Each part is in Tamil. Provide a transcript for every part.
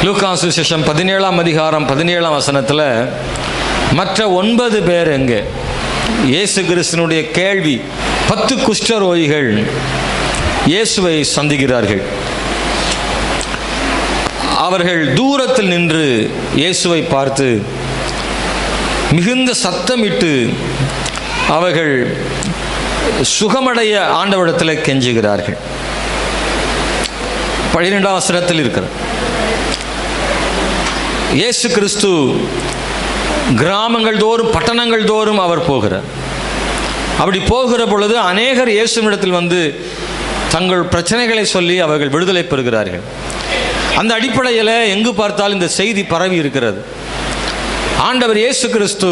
லூக்கா சுவிசேஷம் 17ஆம் அதிகாரம் 17ஆம் வசனத்தில் மற்ற 9 பேர் எங்கே? இயேசு கிறிஸ்துனுடைய கேள்வி. 10 குஷ்டரோகிகள் இயேசுவை சந்திக்கிறார்கள். அவர்கள் தூரத்தில் நின்று இயேசுவை பார்த்து மிகுந்த சத்தமிட்டு அவர்கள் சுகமடைய ஆண்டவரிடத்தில் கெஞ்சுகிறார்கள். 12ஆம் வசனத்தில் இருக்கிற இயேசு கிறிஸ்து கிராமங்கள் தோறும் பட்டணங்கள் தோறும் அவர் போகிறார். அப்படி போகிற பொழுது அநேகர் இயேசுவிடத்தில் வந்து தங்கள் பிரச்சனைகளை சொல்லி அவர்கள் விடுதலை பெறுகிறார்கள். அந்த அடிப்படையில் எங்கு பார்த்தாலும் இந்த செய்தி பரவி இருக்கிறது. ஆண்டவர் இயேசு கிறிஸ்து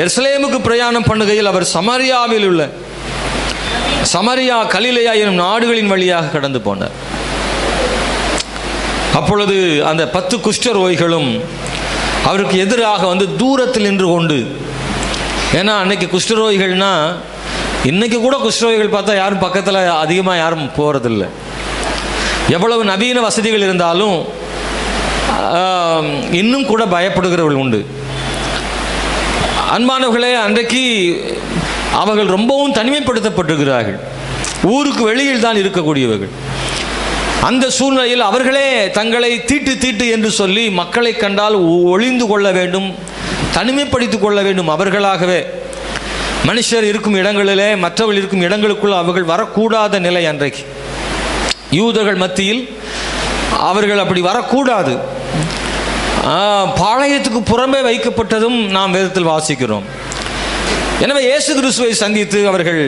எருசலேமுக்கு பிரயாணம் பண்ணுகையில் அவர் சமாரியாவில் உள்ள சமாரியா கலிலேயா எனும் நாடுகளின் வழியாக கடந்து போனார். அப்பொழுது அந்த 10 குஷ்டரோகிகளும் அவருக்கு எதிராக வந்து தூரத்தில் நின்று கொண்டு, ஏன்னா அன்னைக்கு குஷ்டரோகிகள்னா, இன்னைக்கு கூட குஷ்டரோகிகள் பார்த்தா யாரும் பக்கத்தில் அதிகமாக யாரும் போகிறதில்லை. எவ்வளவு நவீன வசதிகள் இருந்தாலும் இன்னும் கூட பயப்படுகிறவர்கள் உண்டு. அன்பானவர்களே, அன்றைக்கு அவர்கள் ரொம்பவும் தனிமைப்படுத்தப்பட்டிருக்கிறார்கள். ஊருக்கு வெளியில் தான் இருக்கக்கூடியவர்கள். அந்த சூழ்நிலையில் அவர்களே தங்களை தீட்டு என்று சொல்லி மக்களை கண்டால் ஒளிந்து கொள்ள வேண்டும், தனிமைப்படுத்திக் கொள்ள வேண்டும். அவர்களாகவே மனுஷர் இருக்கும் இடங்களிலே மற்றவர்கள் இருக்கும் இடங்களுக்குள் அவர்கள் வரக்கூடாத நிலை அன்றைக்கு யூதர்கள் மத்தியில் அவர்கள் அப்படி வரக்கூடாது. பாளையத்துக்கு புறம்பே வைக்கப்பட்டதும் நாம் வேதத்தில் வாசிக்கிறோம். எனவே இயேசு கிறிஸ்துவை சந்தித்து அவர்கள்,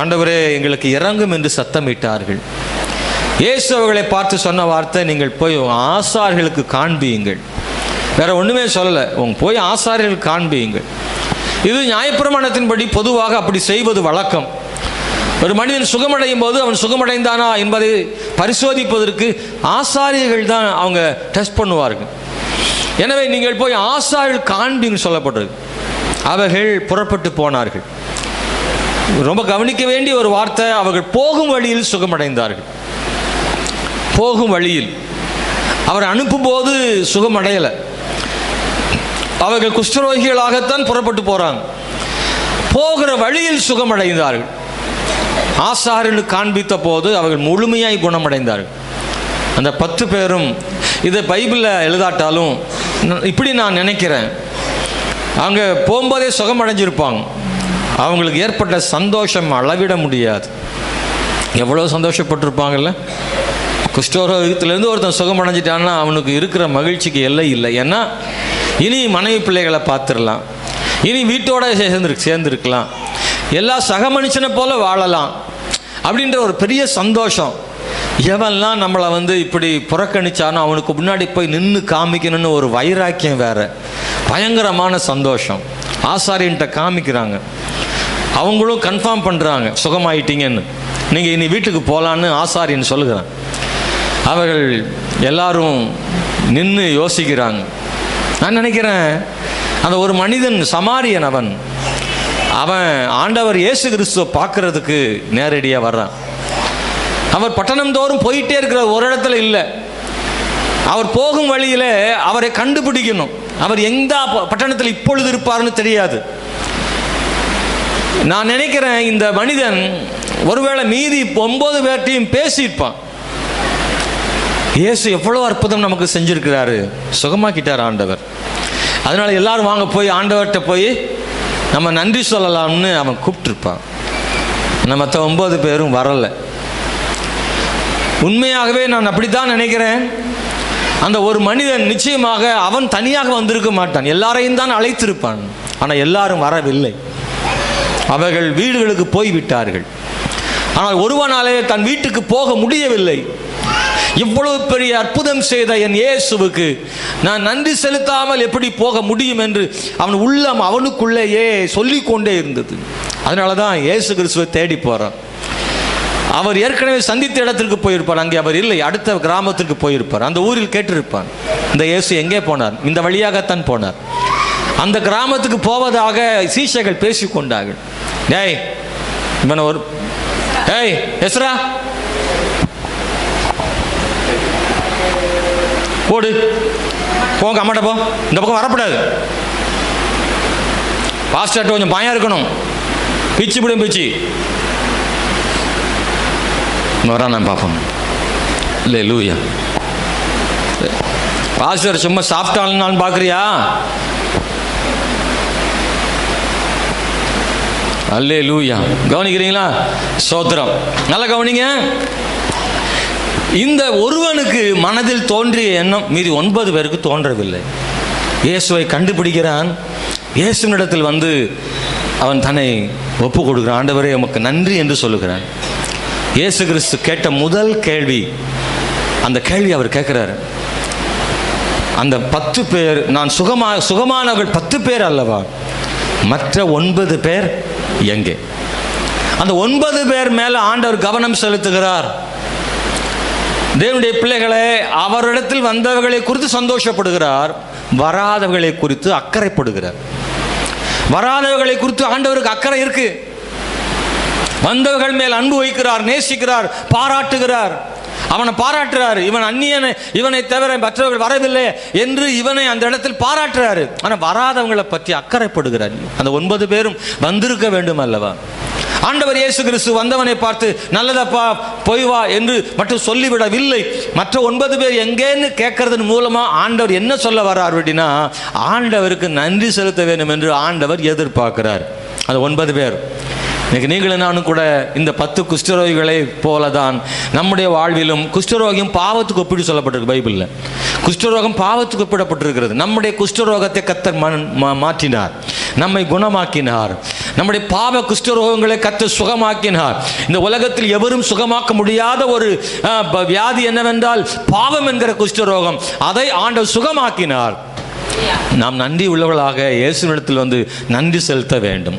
ஆண்டவரே எங்களுக்கு இறங்கும் என்று சத்தமிட்டார்கள். இயேசு அவர்களை பார்த்து சொன்ன வார்த்தை, நீங்கள் போய் ஆசாரியர்களுக்கு காண்பியுங்கள். வேற ஒன்றுமே சொல்லலை, போய் ஆசாரியர்களுக்கு காண்பியுங்கள். இது நியாயப்பிரமாணத்தின்படி பொதுவாக அப்படி செய்வது வழக்கம். ஒரு மனிதன் சுகமடையும் போது அவன் சுகமடைந்தானா என்பதை பரிசோதிப்பதற்கு ஆசாரியர்கள் தான் அவங்க டெஸ்ட் பண்ணுவார்கள். எனவே நீங்கள் போய் ஆசாரியர்கள் காண்பின்னு சொல்லப்பட்டது. அவர்கள் புறப்பட்டு போனார்கள். ரொம்ப கவனிக்க வேண்டிய ஒரு வார்த்தை, அவர்கள் போகும் வழியில் சுகமடைந்தார்கள். போகும் வழியில் அவர் அனுப்பும்போது சுகமடையலை. அவர்கள் குஷ்டரோகிகளாகத்தான் புறப்பட்டு போகிறாங்க. போகிற வழியில் சுகமடைந்தார்கள். ஆசாரியர்களுக்கு காண்பித்த போது அவர்கள் முழுமையாய் குணமடைந்தார்கள். அந்த 10 பேரும், இதை பைபிளில் எழுதாட்டாலும் இப்படி நான் நினைக்கிறேன், அங்கே போகும்போதே சுகமடைஞ்சிருப்பாங்க. அவங்களுக்கு ஏற்பட்ட சந்தோஷம் அளவிட முடியாது. எவ்வளோ சந்தோஷப்பட்டிருப்பாங்கல்ல. குஷ்டரோகத்திலேருந்து ஒருத்தன் சுகமடைஞ்சிட்டான்னா அவனுக்கு இருக்கிற மகிழ்ச்சிக்கு எல்லை இல்லை. ஏன்னா இனி மனைவி பிள்ளைகளை பார்த்துடலாம், இனி வீட்டோட சேர்ந்துருக்கலாம், எல்லா சக மனுஷனை போல வாழலாம் அப்படின்ற ஒரு பெரிய சந்தோஷம். எவன்லாம் நம்மளை வந்து இப்படி புறக்கணிச்சானோ அவனுக்கு முன்னாடி போய் நின்று காமிக்கணும்னு ஒரு வைராக்கியம், வேற பயங்கரமான சந்தோஷம். ஆசாரியன்ட்ட காமிக்கிறாங்க, அவங்களும் கன்ஃபார்ம் பண்ணுறாங்க சுகமாயிட்டீங்கன்னு, நீங்கள் இனி வீட்டுக்கு போகலான்னு ஆசாரியன் சொல்லுகிறான். அவர்கள் எல்லாரும் நின்று யோசிக்கிறாங்க. நான் நினைக்கிறேன், அந்த ஒரு மனிதன் சமாரியன், அவன் ஆண்டவர் இயேசு கிறிஸ்துவை பார்க்கறதுக்கு நேரடியாக வர்றான். அவர் பட்டணம் தோறும் போயிட்டே இருக்கிற ஒரு இடத்துல இல்லை. அவர் போகும் வழியில் அவரை கண்டுபிடிக்கணும். அவர் எந்த பட்டணத்தில் இப்பொழுது இருப்பார்னு தெரியாது. நான் நினைக்கிறேன் இந்த மனிதன் ஒருவேளை மீதி 9 பேர்ட்டையும் பேசியிருப்பான். இயேசு எவ்வளோ அற்புதம் நமக்கு செஞ்சிருக்கிறாரு, சுகமாக்கிட்டார் ஆண்டவர், அதனால எல்லாரும் வாங்க போய் ஆண்டவர்கிட்ட போய் நம்ம நன்றி சொல்லலாம்னு அவன் கூப்பிட்டுருப்பான். மற்ற 9 பேரும் வரலை. உண்மையாகவே நான் அப்படித்தான் நினைக்கிறேன். அந்த ஒரு மனிதன் நிச்சயமாக அவன் தனியாக வந்திருக்க மாட்டான், எல்லாரையும் தான் அழைத்திருப்பான். ஆனால் எல்லாரும் வரவில்லை. அவர்கள் வீடுகளுக்கு போய்விட்டார்கள். ஆனால் ஒருவனாலே தன் வீட்டுக்கு போக முடியவில்லை. இவ்வளவு பெரிய அற்புதம் செய்த என் இயேசுவுக்கு நான் நன்றி செலுத்தாமல் எப்படி போக முடியும் என்று அவன் உள்ளம் அவனுக்குள்ளேயே சொல்லிக்கொண்டே இருந்தது. அதனால தான் இயேசு கிறிஸ்துவை தேடி போகிறான். அவர் ஏற்கனவே சந்தித்த இடத்திற்கு போயிருப்பார், அங்கே அவர் இல்லை, அடுத்த கிராமத்திற்கு போயிருப்பார். அந்த ஊரில் கேட்டிருப்பான், இந்த இயேசு எங்கே போனார்? இந்த வழியாகத்தான் போனார். அந்த கிராமத்துக்கு போவதாக சீஷர்கள் பேசிக்கொண்டார்கள். டேய் இவனை ஒரு எஸ்ரா போடு, போங்க அம்மாட்ட போ, இந்த பக்கம் வரக்கூடாது. பாஸ்டர்ட்ட கொஞ்சம் பயம் இருக்கணும். பிச்சு பிடியும் பிச்சு வரான் நான் பார்ப்போம். இல்லை லூயா, பாஸ்டர் சும்மா சாப்பிட்டாலும் பார்க்குறியா? அல்லே லூயா, கவனிக்கிறீங்களா? சோத்திரம், நல்லா கவனிங்க. இந்த ஒருவனுக்கு மனதில் தோன்றிய எண்ணம் மீதி 9 பேருக்கு தோன்றவில்லை. இயேசுவை கண்டுபிடிக்கிறான். இயேசுவினிடத்தில் வந்து அவன் தன்னை ஒப்பு கொடுக்கிறான். ஆண்டவரே உமக்கு நன்றி என்று சொல்லுகிறான். இயேசு கிறிஸ்து கேட்ட முதல் கேள்வி, அந்த கேள்வி அவர் கேட்கிறார், அந்த 10 பேர், நான் சுகமானவர்கள் 10 பேர் அல்லவா, மற்ற 9 பேர் எங்கே? அந்த 9 பேர் மேல ஆண்டவர் கவனம் செலுத்துகிறார். தேவனுடைய பிள்ளைகளை, அவரிடத்தில் வந்தவர்களை குறித்து சந்தோஷப்படுகிறார், வராதவர்களை குறித்து அக்கறைப்படுகிறார். வராதவர்களை குறித்து ஆண்டவருக்கு அக்கறை இருக்கு. வந்தவர்கள் மேல் அன்பு வைக்கிறார், நேசிக்கிறார், பாராட்டுகிறார். அவனை பாராட்டுறார். இவன் அந்நியனை, இவனை தவிர மற்றவர்கள் வரவில்லை என்று இவனை அந்த இடத்தில் பாராட்டுறாரு. ஆனால் வராதவங்களை பற்றி அக்கறைப்படுகிறார். அந்த 9 பேரும் வந்திருக்க வேண்டும் அல்லவா? ஆண்டவர் இயேசு கிறிஸ்து வந்தவனை பார்த்து நல்லதப்பா போய் வா என்று மட்டும் சொல்லிவிடவில்லை. மற்ற 9 பேர் எங்கேன்னு கேட்கறதன் மூலமா ஆண்டவர் என்ன சொல்ல வர்றார் அப்படின்னா, ஆண்டவருக்கு நன்றி செலுத்த வேண்டும் என்று ஆண்டவர் எதிர்பார்க்கிறார். அந்த 9 பேர் இன்னைக்கு நீங்களும் நானும் கூட இந்த 10 குஷ்டரோகிகளை போல தான் நம்முடைய வாழ்விலும். குஷ்டரோகியும் பாவத்துக்கு ஒப்பிட்டு சொல்லப்பட்டிருக்கு பைபிளில். குஷ்டரோகம் பாவத்துக்கு ஒப்பிடப்பட்டிருக்கிறது. நம்முடைய குஷ்டரோகத்தை கர்த்தர் மாற்றினார், நம்மை குணமாக்கினார். நம்முடைய பாவ குஷ்டரோகங்களை கர்த்தர் சுகமாக்கினார். இந்த உலகத்தில் எவரும் சுகமாக்க முடியாத ஒரு வியாதி என்னவென்றால் பாவம் என்கிற குஷ்டரோகம். அதை ஆண்டவர் சுகமாக்கினார். நாம் நன்றி உள்ளவர்களாக இயேசுவினிடத்தில் வந்து நன்றி செலுத்த வேண்டும்.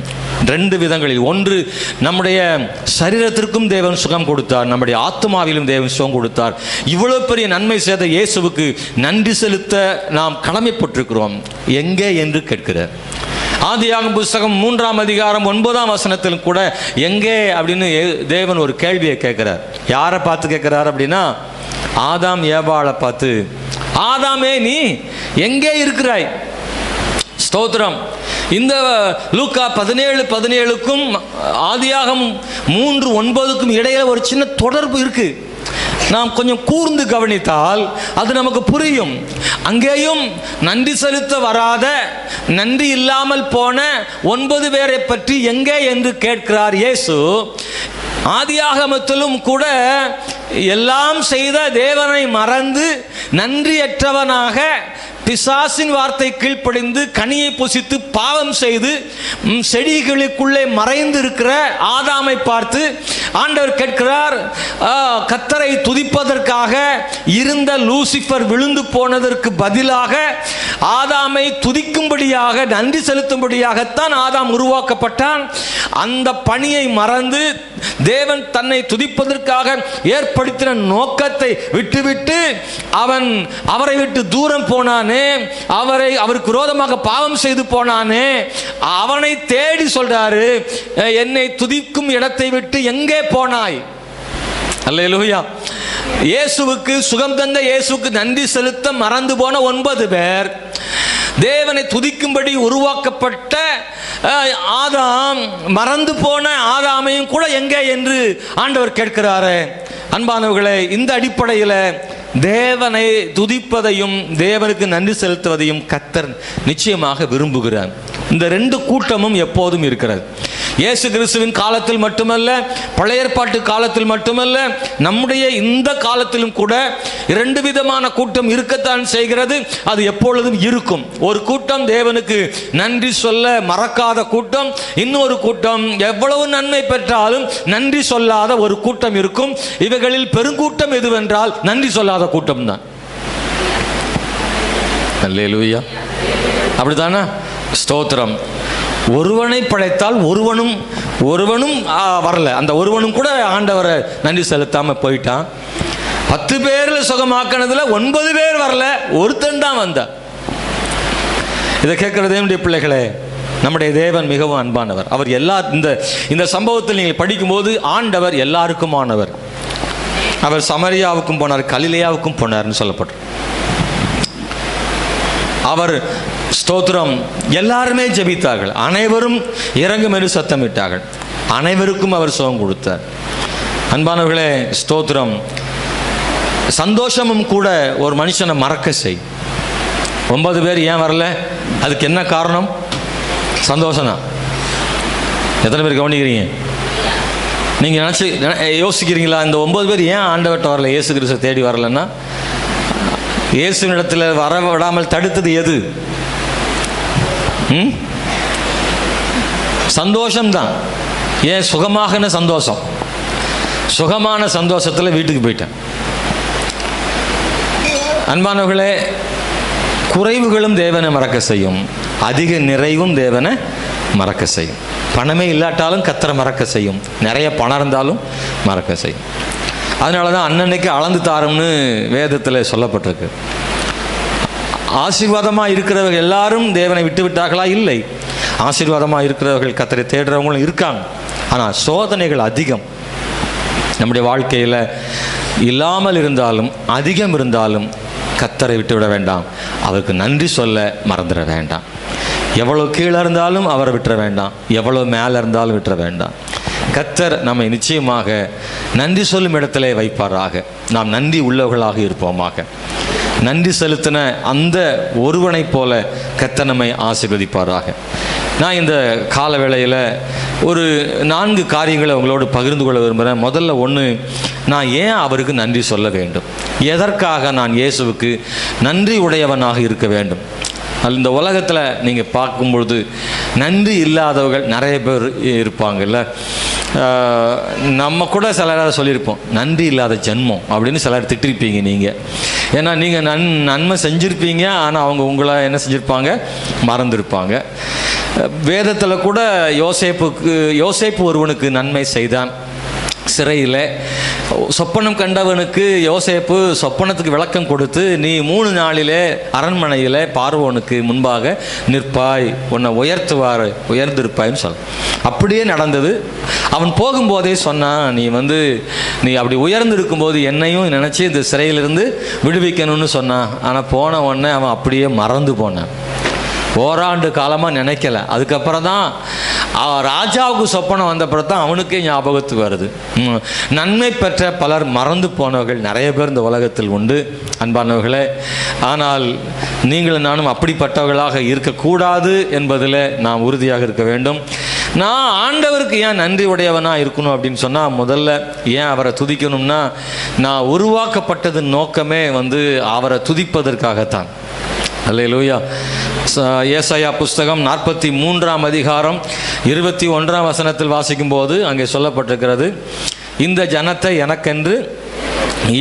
2 விதங்களில். ஒன்று, நம்முடைய சரீரத்திற்கும் தேவன் சுகம் கொடுத்தார், நம்முடைய ஆத்மாவிலும் தேவன் சுகம் கொடுத்தார். இவ்வளவு பெரிய நன்மை செய்த இயேசுவுக்கு நன்றி செலுத்த நாம் கடமைப்பட்டிருக்கிறோம். எங்கே என்று கேட்கிறார். ஆதியாகமம் புத்தகம் 3ஆம் அதிகாரம் 9ஆம் வசனத்தில் கூட எங்கே அப்படின்னு தேவன் ஒரு கேள்வியை கேட்கிறார். யாரை பார்த்து கேட்கிறார் அப்படின்னா, ஆதாம் ஏவாளை பார்த்து, ஆதாமே நீ எங்கே இருக்கிறாய்? ஸ்தோத்திரம். இந்த லூக்கா 17:17க்கும் ஆதியாகமம் 3:9க்கும் இடையில ஒரு சின்ன தொடர்பு இருக்கு. நாம் கொஞ்சம் கூர்ந்து கவனித்தால் அது நமக்கு புரியும். அங்கேயும் நன்றி செலுத்த வராத, நன்றி இல்லாமல் போன 9 பேரை பற்றி எங்கே என்று கேட்கிறார் இயேசு. ஆதியாகமத்திலும் கூட எல்லாம் செய்த தேவனை மறந்து நன்றியற்றவனாக பிசாசின் வார்த்தை கீழ்ப்படிந்து கனியை புசித்து பாவம் செய்து செடிகளுக்குள்ளே மறைந்து இருக்கிற ஆதாமை பார்த்து ஆண்டவர் கேட்கிறார், கர்த்தரை துதிப்பதற்காக இருந்த லூசிபர் விழுந்து போனதற்கு பதிலாக ஆதாமை துதிக்கும்படியாக, நன்றி செலுத்தும்படியாகத்தான் ஆதாம் உருவாக்கப்பட்டான். அந்த பணியை மறந்து தேவன் தன்னை துதிப்பதற்காக ஏற்படுத்தின நோக்கத்தை விட்டுவிட்டு அவரை விட்டு தூரம் போனானே, அவருக்கு விரோதமாக பாவம் செய்து போனானே, அவனை தேடி சொல்றாரு, என்னை துதிக்கும் இடத்தை விட்டு எங்கே போனாய்? அல்லேலூயா. இயேசுவுக்கு சுகம் தந்த இயேசுவுக்கு நன்றி செலுத்த மறந்து போன 9 பேர், தேவனை துதிக்கும்படி உருவாக்கப்பட்ட ஆதாம், மறந்து போன ஆதாமையும் கூட எங்கே என்று ஆண்டவர் கேட்கிறாரு. அன்பானவர்களே, இந்த அடிப்படையில் தேவனை துதிப்பதையும் தேவனுக்கு நன்றி செலுத்துவதையும் கர்த்தர் நிச்சயமாக விரும்புகிறார். இந்த 2 கூட்டமும் எப்போதும் இருக்கிறது. இயேசு கிறிஸ்துவின் காலத்தில் மட்டுமல்ல, பழைய ஏற்பாட்டு காலத்தில் மட்டுமல்ல, நம்முடைய இந்த காலத்திலும் கூட 2 விதமான கூட்டம் இருக்கத்தான் செய்கிறது. அது எப்பொழுதும் இருக்கும். ஒரு கூட்டம் தேவனுக்கு நன்றி சொல்ல மறக்காத கூட்டம், இன்னொரு கூட்டம் எவ்வளவு நன்மை பெற்றாலும் நன்றி சொல்லாத ஒரு கூட்டம் இருக்கும். இவைகளில் பெருங்கூட்டம் எதுவென்றால் நன்றி சொல்லாத கூட்டம் தான். அல்லேலூயா. அப்படித்தானே? ஸ்தோத்திரம். ஒருவனை படைத்தால் ஒருவனும் வரல. அந்த ஒருவனும் கூட ஆண்டவரை நன்றி செலுத்தாம போயிட்டான். 10 பேரில் சுகமாக்கினதுல 9 பேர் வரல, ஒருத்தன் தான் வந்தான். இதை கேட்கிற தேவனுடைய பிள்ளைகளே, நம்முடைய தேவன் மிகவும் அன்பானவர். அவர் இந்த சம்பவத்தில் நீங்கள் படிக்கும்போது ஆண்டவர் எல்லாருக்குமானவர். அவர் சமரியாவுக்கும் போனார், கலிலேயாவுக்கும் போனார்னு சொல்லப்பட்டு. அவர் ஸ்தோத்திரம் எல்லாருமே ஜெபித்தார்கள். அனைவரும் இறங்கும் என்று சத்தமிட்டார்கள். அனைவருக்கும் அவர் சுகம் கொடுத்தார். அன்பானவர்களே, ஸ்தோத்திரம் சந்தோஷமும் கூட ஒரு மனுஷனை மறக்க செய். 9 பேர் ஏன் வரல? அதுக்கு என்ன காரணம்? சந்தோஷம் தான். எத்தனை பேர் கவனிக்கிறீங்க? நீங்கள் யோசிக்கிறீங்களா? இந்த 9 பேர் ஏன் ஆண்டவர்கிட்ட வரல, இயேசு கிறிஸ்துவை தேடி வரலன்னா, இயேசுவினிடத்தில் வர விடாமல் தடுத்தது எது? சந்தோஷம்தான். ஏன்? சுகமான சந்தோஷம். சுகமான சந்தோஷத்தில் வீட்டுக்கு போயிட்டேன். அன்பானவர்களே, குறைவுகளும் தேவனை மறக்க செய்யும், அதிக நிறைவும் தேவனை மறக்க செய்யும். பணமே இல்லாட்டாலும் கர்த்தரை மறக்க செய்யும், நிறைய பணம் இருந்தாலும் மறக்க செய்யும். அதனால தான் அன்னன்னைக்கு அளந்து தாரும்னு வேதத்தில் சொல்லப்பட்டிருக்கு. ஆசீர்வாதமாக இருக்கிறவர்கள் எல்லாரும் தேவனை விட்டு விட்டார்களா? இல்லை. ஆசீர்வாதமாக இருக்கிறவர்கள் கர்த்தரை தேடுறவங்களும் இருக்காங்க. ஆனால் சோதனைகள் அதிகம். நம்முடைய வாழ்க்கையில் இல்லாமல் இருந்தாலும் அதிகம் இருந்தாலும் கர்த்தரை விட்டுவிட வேண்டாம். அவருக்கு நன்றி சொல்ல மறந்துட வேண்டாம். எவ்வளோ கீழே இருந்தாலும் அவரை விட்டுற வேண்டாம், எவ்வளோ மேலே இருந்தாலும் விட்டுற வேண்டாம். கர்த்தர் நம்மை நிச்சயமாக நன்றி சொல்லும் இடத்திலே வைப்பாராக. நாம் நன்றி உள்ளவர்களாக இருப்போமாக. நன்றி செலுத்தின அந்த ஒருவனைப் போல கர்த்தர் நம்மை ஆசீர்வதிப்பாராக. நான் இந்த கால வேளையில் ஒரு 4 காரியங்களை உங்களோடு பகிர்ந்து கொள்ள விரும்புகிறேன். முதல்ல ஒன்று, நான் ஏன் அவருக்கு நன்றி சொல்ல வேண்டும்? எதற்காக நான் இயேசுவுக்கு நன்றி உடையவனாக இருக்க வேண்டும்? இந்த உலகத்தில் நீங்கள் பார்க்கும்பொழுது நன்றி இல்லாதவர்கள் நிறைய பேர் இருப்பாங்கல்ல. நம்ம கூட சிலராக சொல்லியிருப்போம், நன்றி இல்லாத ஜென்மம் அப்படின்னு சிலர் திட்டிருப்பீங்க நீங்கள். ஏன்னா நீங்கள் நன்மை செஞ்சுருப்பீங்க, ஆனால் அவங்க உங்களை என்ன செஞ்சுருப்பாங்க? மறந்துருப்பாங்க. வேதத்தில் கூட யோசேப்பு ஒருவனுக்கு நன்மை செய்தான். சிறையில் சொப்பனம் கண்டவனுக்கு யோசேப்பு சொப்பனத்துக்கு விளக்கம் கொடுத்து, நீ 3 நாளிலே அரண்மனையில் பார்வோனுக்கு முன்பாக நிற்பாய், உன்னை உயர்ந்திருப்பாய்ன்னு சொல்ல. அப்படியே நடந்தது. அவன் போகும்போதே சொன்னான், நீ அப்படி உயர்ந்து இருக்கும்போது என்னையும் நினச்சி இந்த சிறையிலிருந்து விடுவிக்கணும்னு சொன்னான். ஆனால் போன உடனே அவன் அப்படியே மறந்து போனான். ஓராண்டு காலமாக நினைக்கல. அதுக்கப்புறம் தான் ராஜாவுக்கு சொப்பனம் வந்தப்பறம் தான் அவனுக்கே ஞாபகத்துக்கு வருது. நன்மை பெற்ற பலர் மறந்து போனவர்கள் நிறைய பேர் இந்த உலகத்தில் உண்டு அன்பானவர்களே. ஆனால் நீங்களும் நானும் அப்படிப்பட்டவர்களாக இருக்கக்கூடாது என்பதில் நாம் உறுதியாக இருக்க வேண்டும். நான் ஆண்டவருக்கு ஏன் நன்றி உடையவனாக இருக்கணும் அப்படின்னு சொன்னால், முதல்ல ஏன் அவரை துதிக்கணும்னா, நான் உருவாக்கப்பட்டது நோக்கமே அவரை துதிப்பதற்காகத்தான். அல்லேலூயா. ஏசாயா புஸ்தகம் 43ஆம் அதிகாரம் 21ஆம் வசனத்தில் வாசிக்கும்போது அங்கே சொல்லப்பட்டிருக்கிறது, இந்த ஜனத்தை எனக்கென்று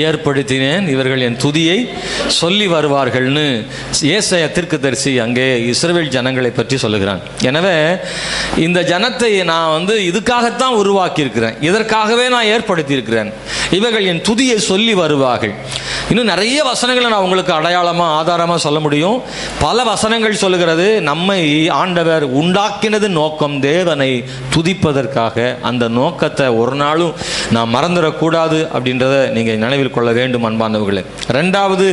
ஏற்படுத்தினேன், இவர்கள் என் துதியை சொல்லி வருவார்கள்னு ஏசாயா தீர்க்கதரிசி அங்கே இஸ்ரவேல் ஜனங்களை பற்றி சொல்லுகிறான். எனவே இந்த ஜனத்தை நான் இதுக்காகத்தான் உருவாக்கி இருக்கிறேன், இதற்காகவே நான் ஏற்படுத்தி இருக்கிறேன். இவர்கள் என் துதியை சொல்லி வருவார்கள். இன்னும் நிறைய வசனங்களை நான் உங்களுக்கு அடையாளமாக ஆதாரமாக சொல்ல முடியும். பல வசனங்கள் சொல்லுகிறது, நம்மை ஆண்டவர் உண்டாக்கினது நோக்கம் தேவனை துதிப்பதற்காக. அந்த நோக்கத்தை ஒரு நாளும் நான் மறந்துடக்கூடாது அப்படின்றத நீங்கள் நினைவில் கொள்ள வேண்டும் அன்பானவர்களே. 2வது,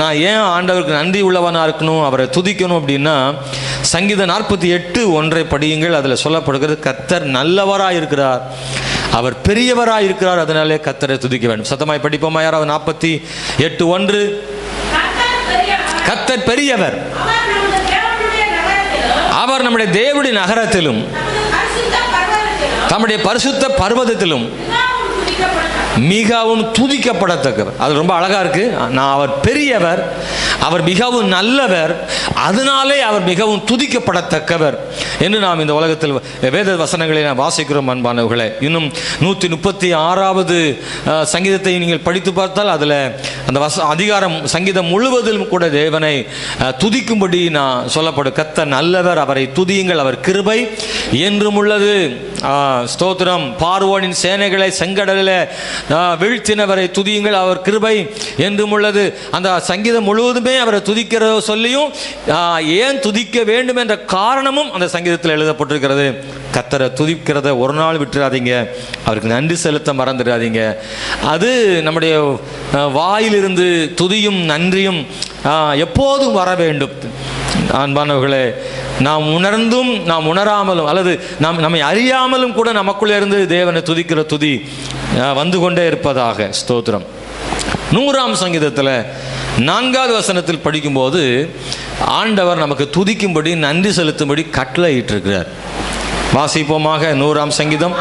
நான் ஏன் ஆண்டவருக்கு நன்றி உள்ளவனாக இருக்கணும், அவரை துதிக்கணும் அப்படின்னா, சங்கீதம் 48:1 படியுங்கள். அதில் சொல்லப்படுகிறது, கர்த்தர் நல்லவராக இருக்கிறார், அவர் பெரியவராக இருக்கிறார், அதனாலே கர்த்தரை துதிக்க வேண்டும். சத்தமாய் படிப்போமா? யாராவது 48:1. கர்த்தர் பெரியவர், அவர் நம்முடைய தேவனுடைய நகரத்திலும் தம்முடைய பரிசுத்த பர்வதத்திலும் மிகவும் துதிக்கப்படத்தக்கவர். அது ரொம்ப அழகா இருக்கு. நான் அவர் பெரியவர், அவர் மிகவும் நல்லவர், அதனாலே அவர் மிகவும் துதிக்கப்படத்தக்கவர் என்று நாம் இந்த உலகத்தில் வேத வசனங்களை நாம் வாசிக்கிறோம் அன்பானவர்களே. இன்னும் 136வது சங்கீதத்தை நீங்கள் படித்து பார்த்தால் அதில் அந்த அதிகாரம் சங்கீதம் முழுவதிலும் கூட தேவனை துதிக்கும்படி நான் சொல்லப்படும். கர்த்தர் நல்லவர், அவரை துதியுங்கள், அவர் கிருபை என்றும் உள்ளது. ஸ்தோத்திரம். பார்வோனின் சேனைகளை செங்கடலில் வீழ்த்தினவரை துதியுங்கள், அவர் கிருபை என்றும் உள்ளது. அந்த சங்கீதம் முழுவதுமே அவரை துதிக்கிற சொல்லியும் ஏன் துதிக்க வேண்டும் என்ற காரணமும் அந்த சங்கீதத்தில் எழுதப்பட்டிருக்கிறது. கர்த்தரை துதிக்கிறத ஒரு நாள் விட்டுறாதீங்க, அவருக்கு நன்றி செலுத்த மறந்துடாதீங்க. அது நம்முடைய வாயிலிருந்து துதியும் நன்றியும் எப்போதும் வர வேண்டும். அன்பானவர்களே, நாம் உணர்ந்தும் நாம் உணராமலும் அல்லது நம்மை அறியாமலும் கூட நமக்குள்ளே இருந்து தேவனை துதிக்கிற துதி வந்து கொண்டே இருப்பதாக. ஸ்தோத்திரம். 100ஆம் சங்கீதத்தில் 4வது வசனத்தில் படிக்கும்போது ஆண்டவர் நமக்கு துதிக்கும்படி நன்றி செலுத்தும்படி கட்டளையிட்டிருக்கிறார். வாசிப்போமாக. 100ஆம் சங்கீதம்.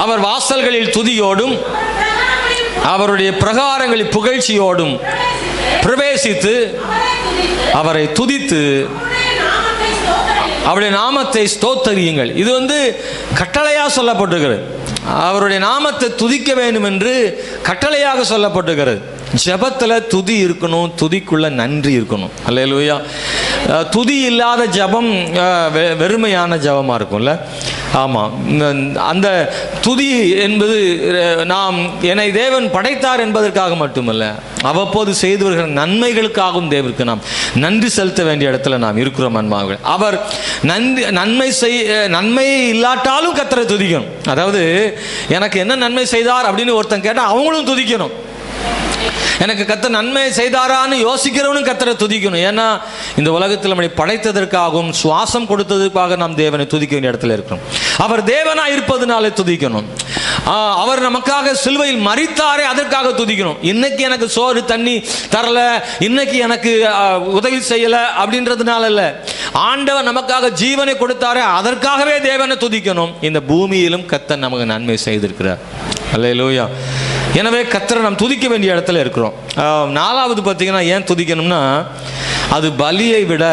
அவர் வாசல்களில் துதியோடும் அவருடைய பிரகாரங்களில் புகழ்ச்சியோடும் பிரவேசித்து அவரை துதித்து அவருடைய நாமத்தை ஸ்தோத்தரியுங்கள். இது கட்டளையாக சொல்லப்பட்டிருக்கிறது. அவருடைய நாமத்தை துதிக்க வேண்டும் என்று கட்டளையாக சொல்லப்பட்டிருக்கிறது. ஜபத்தில் துதி இருக்கணும், துதிக்குள்ள நன்றி இருக்கணும். அல்லேலூயா. துதி இல்லாத ஜபம் வெறுமையான ஜபமாக இருக்கும்ல. ஆமாம், அந்த துதி என்பது நாம் என்னை தேவன் படைத்தார் என்பதற்காக மட்டுமல்ல, அவ்வப்போது செய்து வருகிற நன்மைகளுக்காகவும் தேவருக்கு நாம் நன்றி செலுத்த வேண்டிய இடத்துல நாம் இருக்கிறோம் அன்பார்கள். அவர் நன்மை இல்லாட்டாலும் கர்த்தரை துதிக்கணும். அதாவது எனக்கு என்ன நன்மை செய்தார் அப்படின்னு ஒருத்தன் கேட்டால் அவங்களும் துதிக்கணும். எனக்கு கர்த்தர் நன்மை செய்தாரான்னு யோசிக்கிறவனும் கர்த்தரை துதிக்கணும். ஏன்னா இந்த உலகத்தில் நம்மை படைத்ததற்காகவும் சுவாசம் கொடுத்ததற்காக நாம் தேவனை துதிக்க வேண்டிய இடத்துல இருக்கணும். அவர் தேவனாக இருப்பதனாலே துதிக்கணும். அவர் நமக்காக சிலுவையில் மரித்தாரே, அதற்காக துதிக்கணும். இன்னைக்கு எனக்கு சோறு தண்ணி தரல, இன்னைக்கு எனக்கு உதவி செய்யலை அப்படின்றதுனால இல்லை, ஆண்டவர் நமக்காக ஜீவனை கொடுத்தாரே, அதற்காகவே தேவனை துதிக்கணும். இந்த பூமியிலும் கர்த்தர் நமக்கு நன்மை செய்திருக்கிறார். அல்லேலூயா. எனவே கர்த்தரை நாம் துதிக்க வேண்டிய இடத்துல இருக்கிறோம். 4வது பார்த்தீங்கன்னா, ஏன் துதிக்கணும்னா அது பலியை விட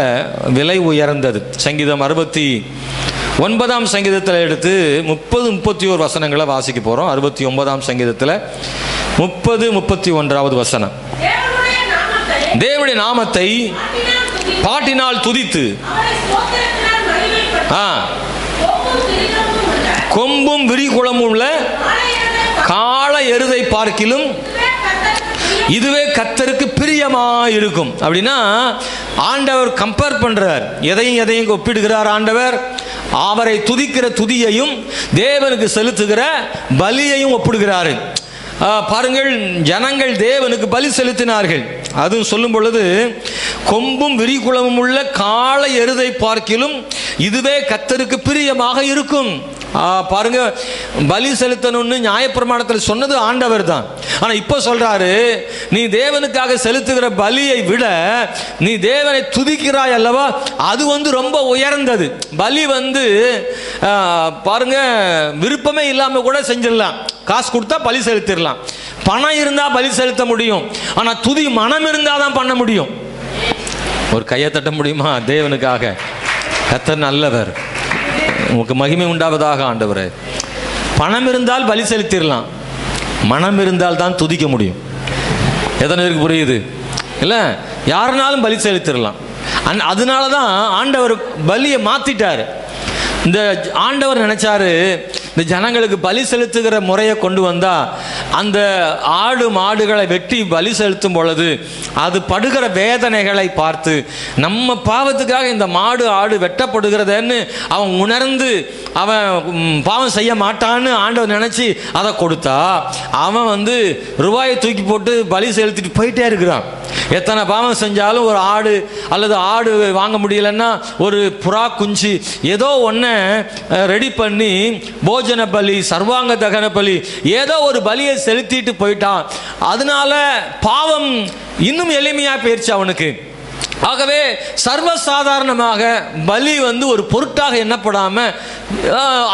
விலை உயர்ந்தது. சங்கீதம் 69ஆம் சங்கீதத்தில் எடுத்து 30-31 வசனங்களை வாசிக்க போகிறோம். 69ஆம் சங்கீதத்தில் 30-31வது வசனம். தேவனுடைய நாமத்தை பாட்டினால் துதித்து கொம்பும் விரிகுளமும் உள்ள காள எருதை பார்க்கிலும் இதுவே கர்த்தருக்கு பிரியமாயிருக்கும். அப்படின்னா ஆண்டவர் கம்பேர் பண்றார், எதையும் ஒப்பிடுகிறார். ஆண்டவர் அவரை துதிக்கிற துதியையும் தேவனுக்கு செலுத்துகிற பலியையும் ஒப்பிடுகிறாரு. பாருங்கள், ஜனங்கள் தேவனுக்கு பலி செலுத்தினார்கள். அதுவும் சொல்லும் பொழுது கொம்பும் விரிகுளமும் உள்ள காள எருதை பார்க்கிலும் இதுவே கர்த்தருக்கு பிரியமாக இருக்கும். பாருங்க, பலி செலுத்தணும்னு நியாயப்பிரமாணத்தில் சொன்னது ஆண்டவர் தான். ஆனால் இப்போ சொல்றாரு, நீ தேவனுக்காக செலுத்துகிற பலியை விட நீ தேவனை துதிக்கிறாய் அல்லவா, அது ரொம்ப உயர்ந்தது. பலி பாருங்க, விருப்பமே இல்லாமல் கூட செஞ்சிடலாம். காசு கொடுத்தா பலி செலுத்திடலாம், பணம் இருந்தால் பலி செலுத்த முடியும். ஆனால் துதி மனம் இருந்தால் தான் பண்ண முடியும். ஒரு கையை தட்ட முடியுமா தேவனுக்காக? கர்த்தர் நல்லவர், உங்களுக்கு மகிமை உண்டாவதாக ஆண்டவரே. பணம் இருந்தால் பலி செலுத்திடலாம், மனம் இருந்தால் தான் துதிக்க முடியும். எத்தனை பேருக்கு புரியுது? இல்லை, யாருனாலும் பலி செலுத்திடலாம். அதனால தான் ஆண்டவர் பலியை மாற்றிட்டார். இந்த ஆண்டவர் நினைச்சாரு, இந்த ஜனங்களுக்கு பலி செலுத்துகிற முறையை கொண்டு வந்தால் அந்த ஆடு மாடுகளை வெட்டி பலி செலுத்தும் பொழுது அது படுகிற வேதனைகளை பார்த்து நம்ம பாவத்துக்காக இந்த மாடு ஆடு வெட்டப்படுகிறதுன்னு அவன் உணர்ந்து அவன் பாவம் செய்ய மாட்டான்னு ஆண்டவர் நினச்சி அதை கொடுத்தா அவன் ரூபாயை தூக்கி போட்டு பலி செலுத்திட்டு போயிட்டே இருக்கிறான். எத்தனை பாவம் செஞ்சாலும் ஒரு ஆடு அல்லது ஆடு வாங்க முடியலன்னா ஒரு புறா குஞ்சு ஏதோ ஒன்று ரெடி பண்ணி போஜன பலி, சர்வாங்க தகன பலி, ஏதோ ஒரு பலியை செலுத்திட்டு போயிட்டான். அதனால பாவம் இன்னும் எளிமையாக போயிடுச்சு அவனுக்கு. ஆகவே சர்வசாதாரணமாக பலி ஒரு பொருட்டாக எண்ணப்படாமல்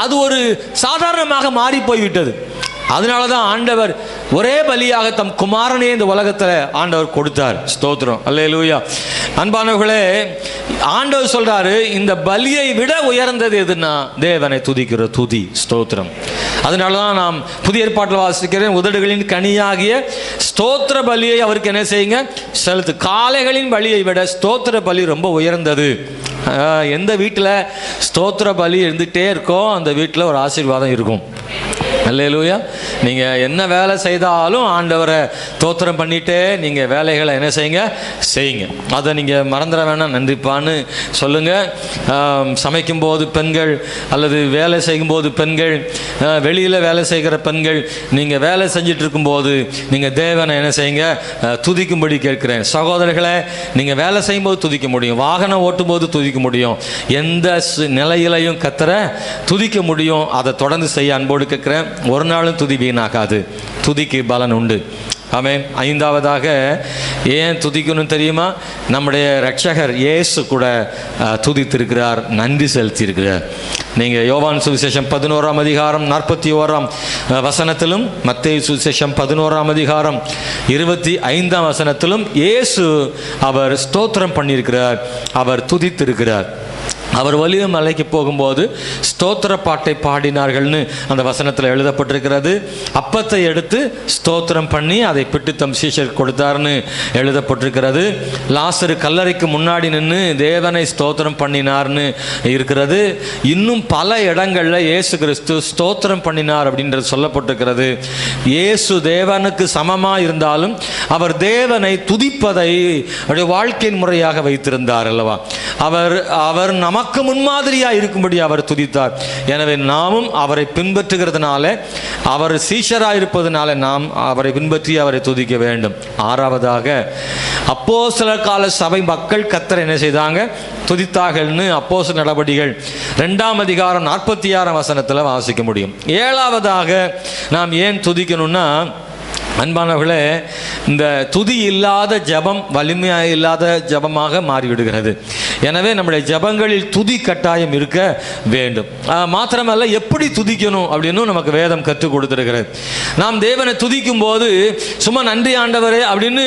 அது ஒரு சாதாரணமாக மாறி போய்விட்டது. அதனால தான் ஆண்டவர் ஒரே பலியாக தம் குமாரனே இந்த உலகத்தில் ஆண்டவர் கொடுத்தார். ஸ்தோத்திரம், அல்லேலூயா. அன்பானவர்களே, ஆண்டவர் சொல்றாரு, இந்த பலியை விட உயர்ந்தது எதுன்னா தேவனை துதிக்கிற துதி. ஸ்தோத்திரம். அதனால தான் நாம் புதிய ஏற்பாட்டில் வாசிக்கிறேன், உதடுகளின் கனியாகிய ஸ்தோத்திர பலியை அவருக்கு என்ன செய்யுங்க, செலுத்து. காளைகளின் பலியை விட ஸ்தோத்திர பலி ரொம்ப உயர்ந்தது. எந்த வீட்டில் ஸ்தோத்திர பலி இருந்துகிட்டே இருக்கோ அந்த வீட்டில் ஒரு ஆசீர்வாதம் இருக்கும். அல்லேலூயா. நீங்கள் என்ன வேலை செய்தாலும் ஆண்டவரை தோத்திரம் பண்ணிட்டே நீங்கள் வேலைகளை என்ன செய்யுங்க. அதை நீங்கள் மறந்துட வேணாம், நன்றிப்பான்னு சொல்லுங்கள். சமைக்கும்போது பெண்கள் அல்லது வேலை செய்யும்போது பெண்கள், வெளியில் வேலை செய்கிற பெண்கள், நீங்கள் வேலை செஞ்சிட்டு இருக்கும்போது நீங்கள் தேவனை என்ன செய்யுங்க, துதிக்கும்படி கேட்குறேன். சகோதரர்களை, நீங்கள் வேலை செய்யும்போது துதிக்க முடியும், வாகனம் ஓட்டும்போது துதிக்க முடியும், எந்த நிலையிலையும் கர்த்தரை துதிக்க முடியும். அதை தொடர்ந்து செய்ய அன்போடு கேட்குறேன். ஒரு நாளும் துதி வீணாகாது, துதிக்கு பலன் உண்டு. ஆமென். ஐந்தாவதாக ஏன் துதிக்கணும் தெரியுமா? நம்முடைய இரட்சகர் இயேசு கூட துதித்திருக்கிறார், நன்றி செலுத்தியிருக்கிறார். நீங்கள் யோவான் சுவிசேஷம் 11ஆம் அதிகாரம் 41ஆம் வசனத்திலும், மத்தேயு சுவிசேஷம் 11ஆம் அதிகாரம் 25ஆம் வசனத்திலும் இயேசு அவர் ஸ்தோத்திரம் பண்ணியிருக்கிறார், அவர் துதித்திருக்கிறார். அவர் ஒலிவ மலைக்கு போகும்போது ஸ்தோத்திர பாட்டை பாடினார்கள்னு அந்த வசனத்தில் எழுதப்பட்டிருக்கிறது. அப்பத்தை எடுத்து ஸ்தோத்திரம் பண்ணி அதை பிட்டு தம் சீஷர் கொடுத்தார்னு எழுதப்பட்டிருக்கிறது. லாசரு கல்லறைக்கு முன்னாடி நின்று தேவனை ஸ்தோத்திரம் பண்ணினார்னு இருக்கிறது. இன்னும் பல இடங்களில் இயேசு கிறிஸ்து ஸ்தோத்திரம் பண்ணினார் அப்படின்றது சொல்லப்பட்டிருக்கிறது. இயேசு தேவனுக்கு சமமாக இருந்தாலும் அவர் தேவனை துதிப்பதை அவருடைய வாழ்க்கையின் முறையாக வைத்திருந்தார் அல்லவா? அவர் நமக்கு முன்மாதிரியாக இருக்கும்படி அவர் துதித்தார். எனவே நாமும் அவரை பின்பற்றுகிறதுனால, அவர் சீஷராக இருப்பதனால நாம் அவரை பின்பற்றி அவரை துதிக்க வேண்டும். ஆறாவதாக அப்போஸ்தலர் கால சபை மக்கள் கர்த்தரை என்ன செய்தாங்க, துதித்தார்கள்னு அப்போஸ்தலர் நடபடிகள் 2ஆம் அதிகாரம் 46ஆம் வசனத்தில் வாசிக்க முடியும். ஏழாவதாக நாம் ஏன் துதிக்கணும்னா, அன்பானவர்களே, இந்த துதி இல்லாத ஜபம் வலிமையாக இல்லாத ஜபமாக மாறிவிடுகிறது. எனவே நம்முடைய ஜபங்களில் துதி கட்டாயம் இருக்க வேண்டும். மாத்திரமல்ல, எப்படி துதிக்கணும் அப்படின்னு நமக்கு வேதம் கற்றுக் கொடுத்திருக்கிறது. நாம் தேவனை துதிக்கும் போது சும்மா நன்றி ஆண்டவரே அப்படின்னு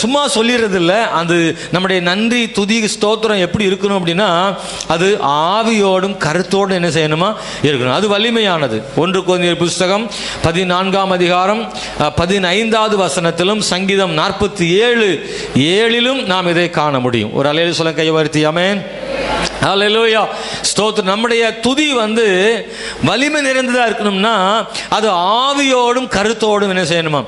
சும்மா சொல்லிடுறதில்ல. அது நம்முடைய நன்றி துதி ஸ்தோத்திரம் எப்படி இருக்கணும் அப்படின்னா, அது ஆவியோடும் கருத்தோடும் என்ன செய்யணுமா இருக்கணும். அது வலிமையானது. 1 கொரிந்தியர் புஸ்தகம் 14ஆம் அதிகாரம் 15வது வசனத்திலும் சங்கீதம் 47:7 நாம் இதை காண முடியும். ஒரு அல்லேலூயா சொல்ல கையை வருத்தி. ஆமென். அல்லேலூயா. ஸ்தோத்திரம். நம்முடைய துதி வலிமை நிறைந்ததாக இருக்கணும்னா அது ஆவியோடும் கருத்தோடும் என்ன செய்யணுமா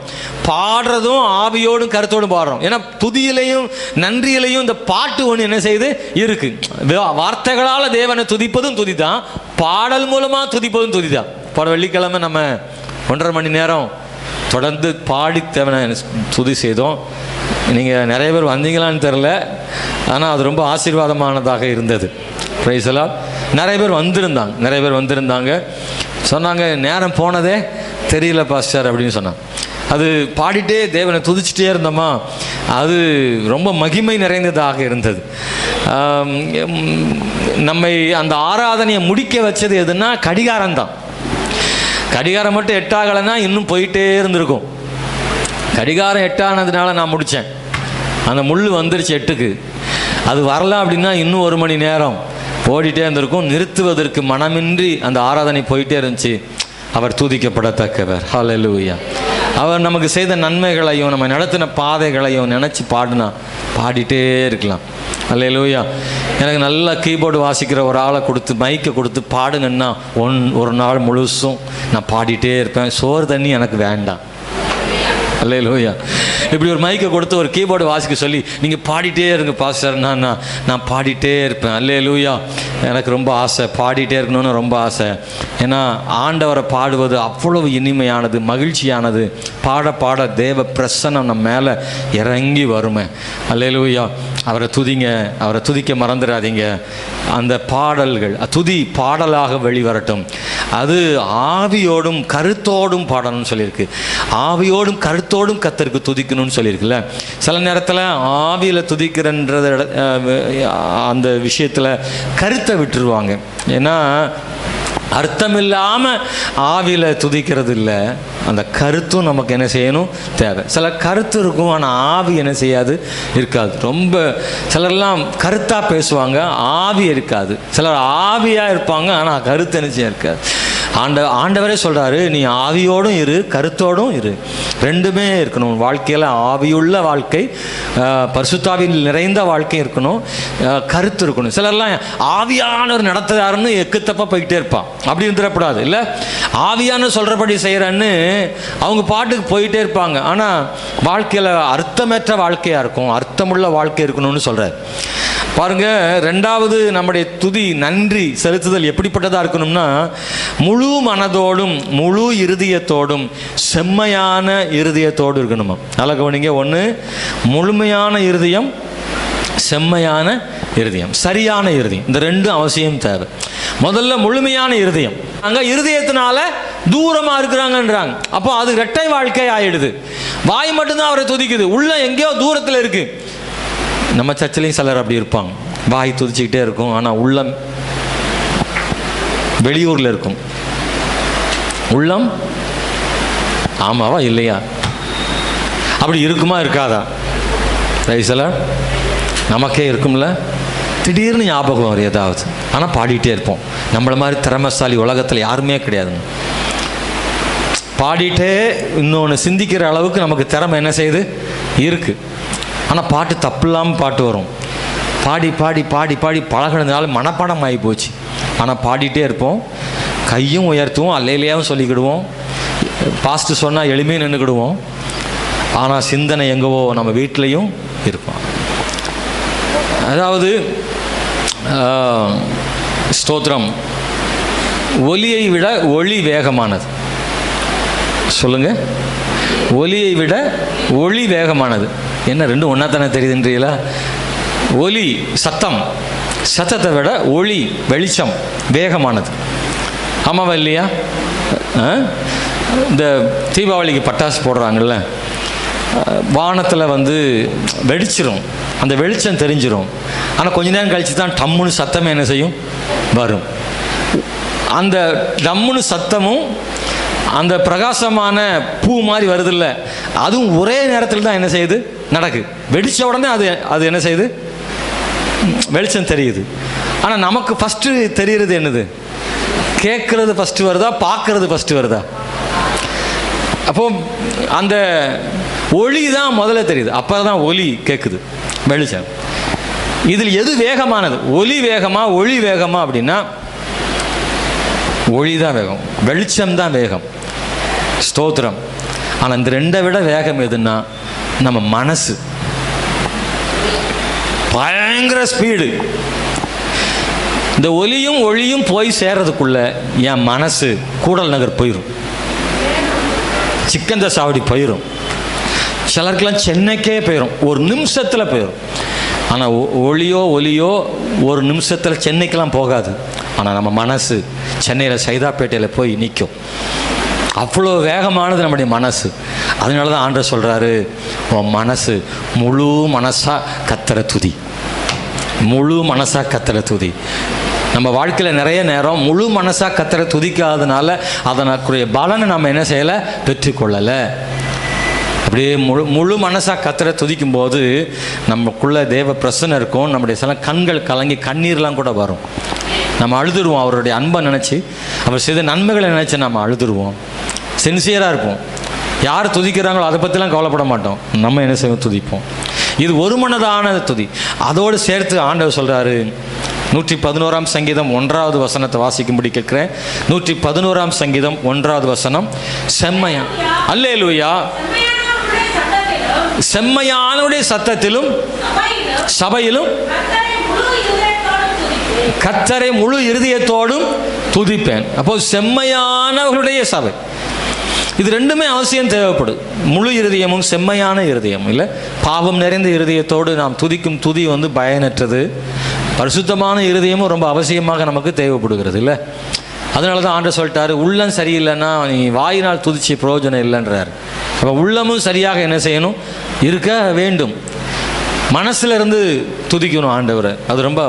பாடுறதும், ஆவியோடும் கருத்தோடும் பாடுறோம். ஏன்னா துதியிலையும் நன்றியிலையும் இந்த பாட்டு ஒன்று என்ன செய்யுது இருக்கு. வார்த்தைகளால் தேவனை துதிப்பதும் துதி தான், பாடல் மூலமாக துதிப்பதும் துதி தான். போன வெள்ளிக்கிழமை நம்ம 1.5 மணி நேரம் தொடர்ந்து பாடி தேவனை துதி செய்தோம். நீங்கள் நிறைய பேர் வந்தீங்களான்னு தெரில, ஆனால் அது ரொம்ப ஆசீர்வாதமானதாக இருந்தது. Price the Lord. நிறைய பேர் வந்திருந்தாங்க. சொன்னாங்க, நேரம் போனதே தெரியல பாஸ்டர் அப்படின்னு சொன்னாங்க. அது பாடிட்டே தேவனை துதிச்சிட்டே இருந்தோமா, அது ரொம்ப மகிமை நிறைந்ததாக இருந்தது. நம்மை அந்த ஆராதனையை முடிக்க வச்சது எதுன்னா கடிகாரம்தான். கடிகாரம் மட்டும் 8 ஆகலைன்னா இன்னும் போயிட்டே இருந்திருக்கும். கடிகாரம் 8 ஆனதுனால நான் முடித்தேன். அந்த முள் வந்துருச்சு 8க்கு. அது வரல அப்படின்னா இன்னும் 1 மணி நேரம் ஓடிட்டே இருந்திருக்கும். நிறுத்துவதற்கு மனமின்றி அந்த ஆராதனை போயிட்டே இருந்துச்சு. அவர் துதிக்கப்படத்தக்கவர். ஹல்லேலூயா. அவர் நமக்கு செய்த நன்மைகளையும் நம்ம நடத்தின பாதைகளையும் நினச்சி பாடிட்டே இருக்கலாம். அல்லேலூயா. எனக்கு நல்லா கீபோர்டு வாசிக்கிற ஒரு ஆளை கொடுத்து மைக்கை கொடுத்து பாடுங்கன்னா ஒரு நாள் முழுசும் நான் பாடிட்டே இருப்பேன். சோறு தண்ணி எனக்கு வேண்டாம். அல்லேலூயா. இப்படி ஒரு மைக்கை கொடுத்து ஒரு கீபோர்டு வாசிக்க சொல்லி நீங்கள் பாடிட்டே இருங்க பாஸ்டர், நான் பாடிட்டே இருப்பேன். அல்லேலூயா. எனக்கு ரொம்ப ஆசை, பாடிட்டே இருக்கணும்னு ரொம்ப ஆசை. ஏன்னா ஆண்டவரை பாடுவது அவ்வளவு இனிமையானது, மகிழ்ச்சியானது. பாட பாட தேவ பிரசன்னம் நம்ம மேலே இறங்கி வருமே. அல்லேலூயா. அவரை துதிங்க, அவரை துதிக்க மறந்துடாதீங்க. அந்த பாடல்கள் துதி பாடலாக வெளிவரட்டும். அது ஆவியோடும் கருத்தோடும் பாடணும்னு சொல்லியிருக்கு. ஆவியோடும் கருத்தோடும் கர்த்தருக்கு துதிக்கணும்னு சொல்லியிருக்குல்ல. சில நேரத்தில் ஆவியில் துதிக்கிறன்றது அந்த விஷயத்தில் கருத்தை விட்டுருவாங்க. ஏன்னா அர்த்தமில்லாமல் ஆவியில் துதிக்கிறது இல்லை, அந்த கருத்தும் நமக்கு என்ன செய்யணும் தேவை. சில கருத்து இருக்கும், ஆனால் ஆவி என்ன செய்யாது இருக்காது. ரொம்ப சிலர்லாம் கருத்தாக பேசுவாங்க, ஆவி இருக்காது. சிலர் ஆவியாக இருப்பாங்க, ஆனால் கருத்து என்ன செய்ய இருக்காது. ஆண்டவரே சொல்கிறாரு, நீ ஆவியோடும் இரு, கருத்தோடும் இரு, ரெண்டுமே இருக்கணும். வாழ்க்கையில் ஆவியுள்ள வாழ்க்கை, பரிசுத்தாவியில் நிறைந்த வாழ்க்கை இருக்கணும், கருத்து இருக்கணும். சிலர்லாம் ஆவியானவர் நடத்துறாருன்னு எக்குத்தப்பா போய்கிட்டே இருப்பான். அப்படி இருந்துடக்கூடாது. இல்லை, ஆவியான சொல்கிறபடி செய்கிறேன்னு அவங்க பாட்டுக்கு போயிட்டே இருப்பாங்க. ஆனால் வாழ்க்கையில் அர்த்தமற்ற வாழ்க்கையாக இருக்கும், அர்த்தமுள்ள வாழ்க்கை இருக்கணும்னு சொல்கிறார். பாருங்க, ரெண்டாவது நம்முடைய துதி, நன்றி செலுத்துதல் எப்படிப்பட்டதாக இருக்கணும்னா, முழு மனதோடும் முழு இருதயத்தோடும் செம்மையான இருதயத்தோடு இருக்கணுமா. நல்லா கவனிங்க. ஒன்று முழுமையான இருதயம், செம்மையான இருதயம், சரியான இருதயம். இந்த ரெண்டும் அவசியம் தேவை. முதல்ல முழுமையான இருதயம். அங்கே இருதயத்தினால தூரமாக இருக்கிறாங்கன்றாங்க. அப்போ அது இரட்டை வாழ்க்கை ஆயிடுது. வாய் மட்டும்தான் அவரை துதிக்குது, உள்ள எங்கேயோ தூரத்தில் இருக்கு. நம்ம சர்ச்சிலையும் சிலர் அப்படி இருப்பாங்க, வாய் துதிச்சுக்கிட்டே இருக்கும், ஆனால் உள்ளம் வெளியூரில் இருக்கும். உள்ளம் ஆமாவா இல்லையா? அப்படி இருக்குமா இருக்காதா? சில நமக்கே இருக்கும்ல, திடீர்னு ஞாபகம் வரும் ஏதாவது, ஆனால் பாடிட்டே இருப்போம். நம்மள மாதிரி திறமைசாலி உலகத்தில் யாருமே கிடையாதுங்க. பாடிட்டே இன்னொன்று சிந்திக்கிற அளவுக்கு நமக்கு திறமை என்ன செய்யுது இருக்குது. ஆனால் பாட்டு தப்பு இல்லாமல் பாட்டு வரும். பாடி பாடி பாடி பாடி பழகினதுனால மனப்பாடம் ஆகி போச்சு. ஆனால் பாடிட்டே இருப்போம், கையும் உயர்த்துவோம், அல்லையிலையாவும் சொல்லிக்கிடுவோம், பாஸ்ட்டு சொன்னால் எளிமையாக நின்றுக்கிடுவோம். ஆனால் சிந்தனை எங்கவோ நம்ம வீட்டிலையும் இருக்கும். அதாவது ஸ்தோத்திரம், ஒலியை விட ஒளி வேகமானது. சொல்லுங்கள், ஒலியை விட ஒளி வேகமானது. என்ன ரெண்டும் ஒன்றா தானே தெரியுதுன்றீங்களா? ஒலி சத்தம், சத்தத்தை விட ஒளி வெளிச்சம் வேகமானது. ஆமாவா இல்லையா? இந்த தீபாவளிக்கு பட்டாசு போடுறாங்கல்ல, வானத்தில் வந்து வெடிச்சிரும், அந்த வெளிச்சம் தெரிஞ்சிடும். ஆனால் கொஞ்ச நேரம் கழித்து தான் டம்முன்னு சத்தமே என்ன செய்யும் வரும். அந்த டம்முன்னு சத்தமும் அந்த பிரகாசமான பூ மாதிரி வருதில்ல, அதுவும் ஒரே நேரத்தில் தான் என்ன செய்யுது நடக்குது. வெடித்த உடனே அது என்ன செய்யுது, வெளிச்சம் தெரியுது. ஆனால் நமக்கு ஃபஸ்ட்டு தெரிகிறது என்னது? கேட்குறது ஃபஸ்ட்டு வருதா, பார்க்கறது ஃபஸ்ட்டு வருதா? அப்போ அந்த ஒளி தான் முதல்ல தெரியுது, அப்போ தான் ஒலி கேட்குது, வெளிச்சம். இதில் எது வேகமானது? ஒலி வேகமா ஒளி வேகமா அப்படின்னா ஒளி தான் வேகம், வெளிச்சம் தான் வேகம். ஸ்தோத்திரம். ஆனால் இந்த ரெண்டை விட வேகம் எதுன்னா நம்ம மனசு. பயங்கர ஸ்பீடு. இந்த ஒலியும் ஒளியும் போய் சேர்றதுக்குள்ள என் மனசு கூடல் நகர் போயிடும், சிக்கந்த சாவடி போயிடும், சிலருக்கெல்லாம் சென்னைக்கே போயிடும், ஒரு நிமிஷத்தில் போயிடும். ஆனால் ஒலியோ ஒரு நிமிஷத்தில் சென்னைக்கெல்லாம் போகாது. ஆனால் நம்ம மனசு சென்னையில் சைதாப்பேட்டையில் போய் நிற்கும். அவ்வளோ வேகமானது நம்முடைய மனசு. அதனால தான் ஆண்டவர் சொல்கிறாரு, உன் மனசு முழு மனசாக கர்த்தரை துதி, முழு மனசாக கர்த்தரை துதி. நம்ம வாழ்க்கையில் நிறைய நேரம் முழு மனசாக கர்த்தரை துதிக்காதனால அதனுடைய பலனை நம்ம என்ன செய்யலை, பெற்றுக்கொள்ளலை. அப்படியே முழு மனசாக கர்த்தரை துதிக்கும் போது நமக்குள்ளே தேவ பிரசன்னம் இருக்கும். நம்முடைய சில கண்கள் கலங்கி கண்ணீர்லாம் கூட வரும். நம்ம அழுதுருவோம், அவருடைய அன்பை நினச்சி, அவர் செய்த நன்மைகளை நினச்சி நம்ம அழுதுருவோம். சின்சியராக இருப்போம். யார் துதிக்கிறாங்களோ அதை பற்றிலாம் கவலைப்பட மாட்டோம், நம்ம என்ன செய்வோம், துதிப்போம். இது ஒரு மனதான துதி. அதோடு சேர்த்து ஆண்டவர் சொல்கிறாரு, 111 சங்கீதம் 1வது வசனத்தை வாசிக்கும்படி கேட்கிறேன். 111 சங்கீதம் 1வது வசனம். செம்மையா, அல்லேலூயா, செம்மையானுடைய சத்தத்திலும் சபையிலும் கர்த்தரை முழு இருதயத்தோடும் துதிப்பேன். அப்போ செம்மையானவர்களுடைய சபை, இது ரெண்டுமே அவசியம் தேவைப்படுது. முழு இருதயமும் செம்மையான இருதயம் இல்லை, பாவம் நிறைந்த இருதயத்தோடு நாம் துதிக்கும் துதி வந்து பயனற்றது. பரிசுத்தமான இருதயமும் ரொம்ப அவசியமாக நமக்கு தேவைப்படுகிறது இல்லை. அதனால தான் ஆண்டவர் சொல்லிட்டாரு, உள்ளம் சரியில்லைன்னா நீ வாயினால் துதிச்சு பிரயோஜனம் இல்லைன்றார். அப்போ உள்ளமும் சரியாக என்ன செய்யணும், இருக்க வேண்டும். மனசில் இருந்து துதிக்கணும் ஆண்டவரை. அது ரொம்ப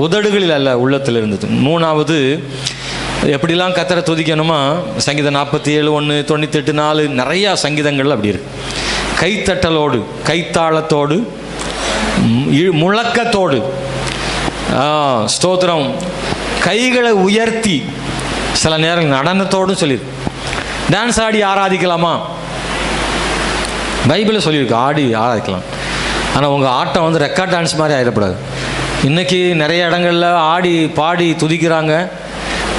உதடுகளில் அல்ல, உள்ளத்தில் இருந்தது. 3வது எப்படிலாம் கர்த்தரை துதிக்கணுமா, சங்கீதம் 47, 1, 98, 4 நிறையா சங்கீதங்கள் அப்படி இருக்கு. கைத்தட்டலோடு, கைத்தாளத்தோடு, முழக்கத்தோடு, ஸ்தோத்திரம், கைகளை உயர்த்தி சில நேரம் நடனத்தோடும் சொல்லியிருக்கு. டான்ஸ் ஆடி ஆராதிக்கலாமா? பைபிளில் சொல்லியிருக்கு ஆடி ஆராதிக்கலாம். ஆனால் உங்கள் ஆட்டம் வந்து ரெக்கார்ட் டான்ஸ் மாதிரி ஆகிடக்கூடாது. இன்றைக்கி நிறைய இடங்களில் ஆடி பாடி துதிக்கிறாங்க.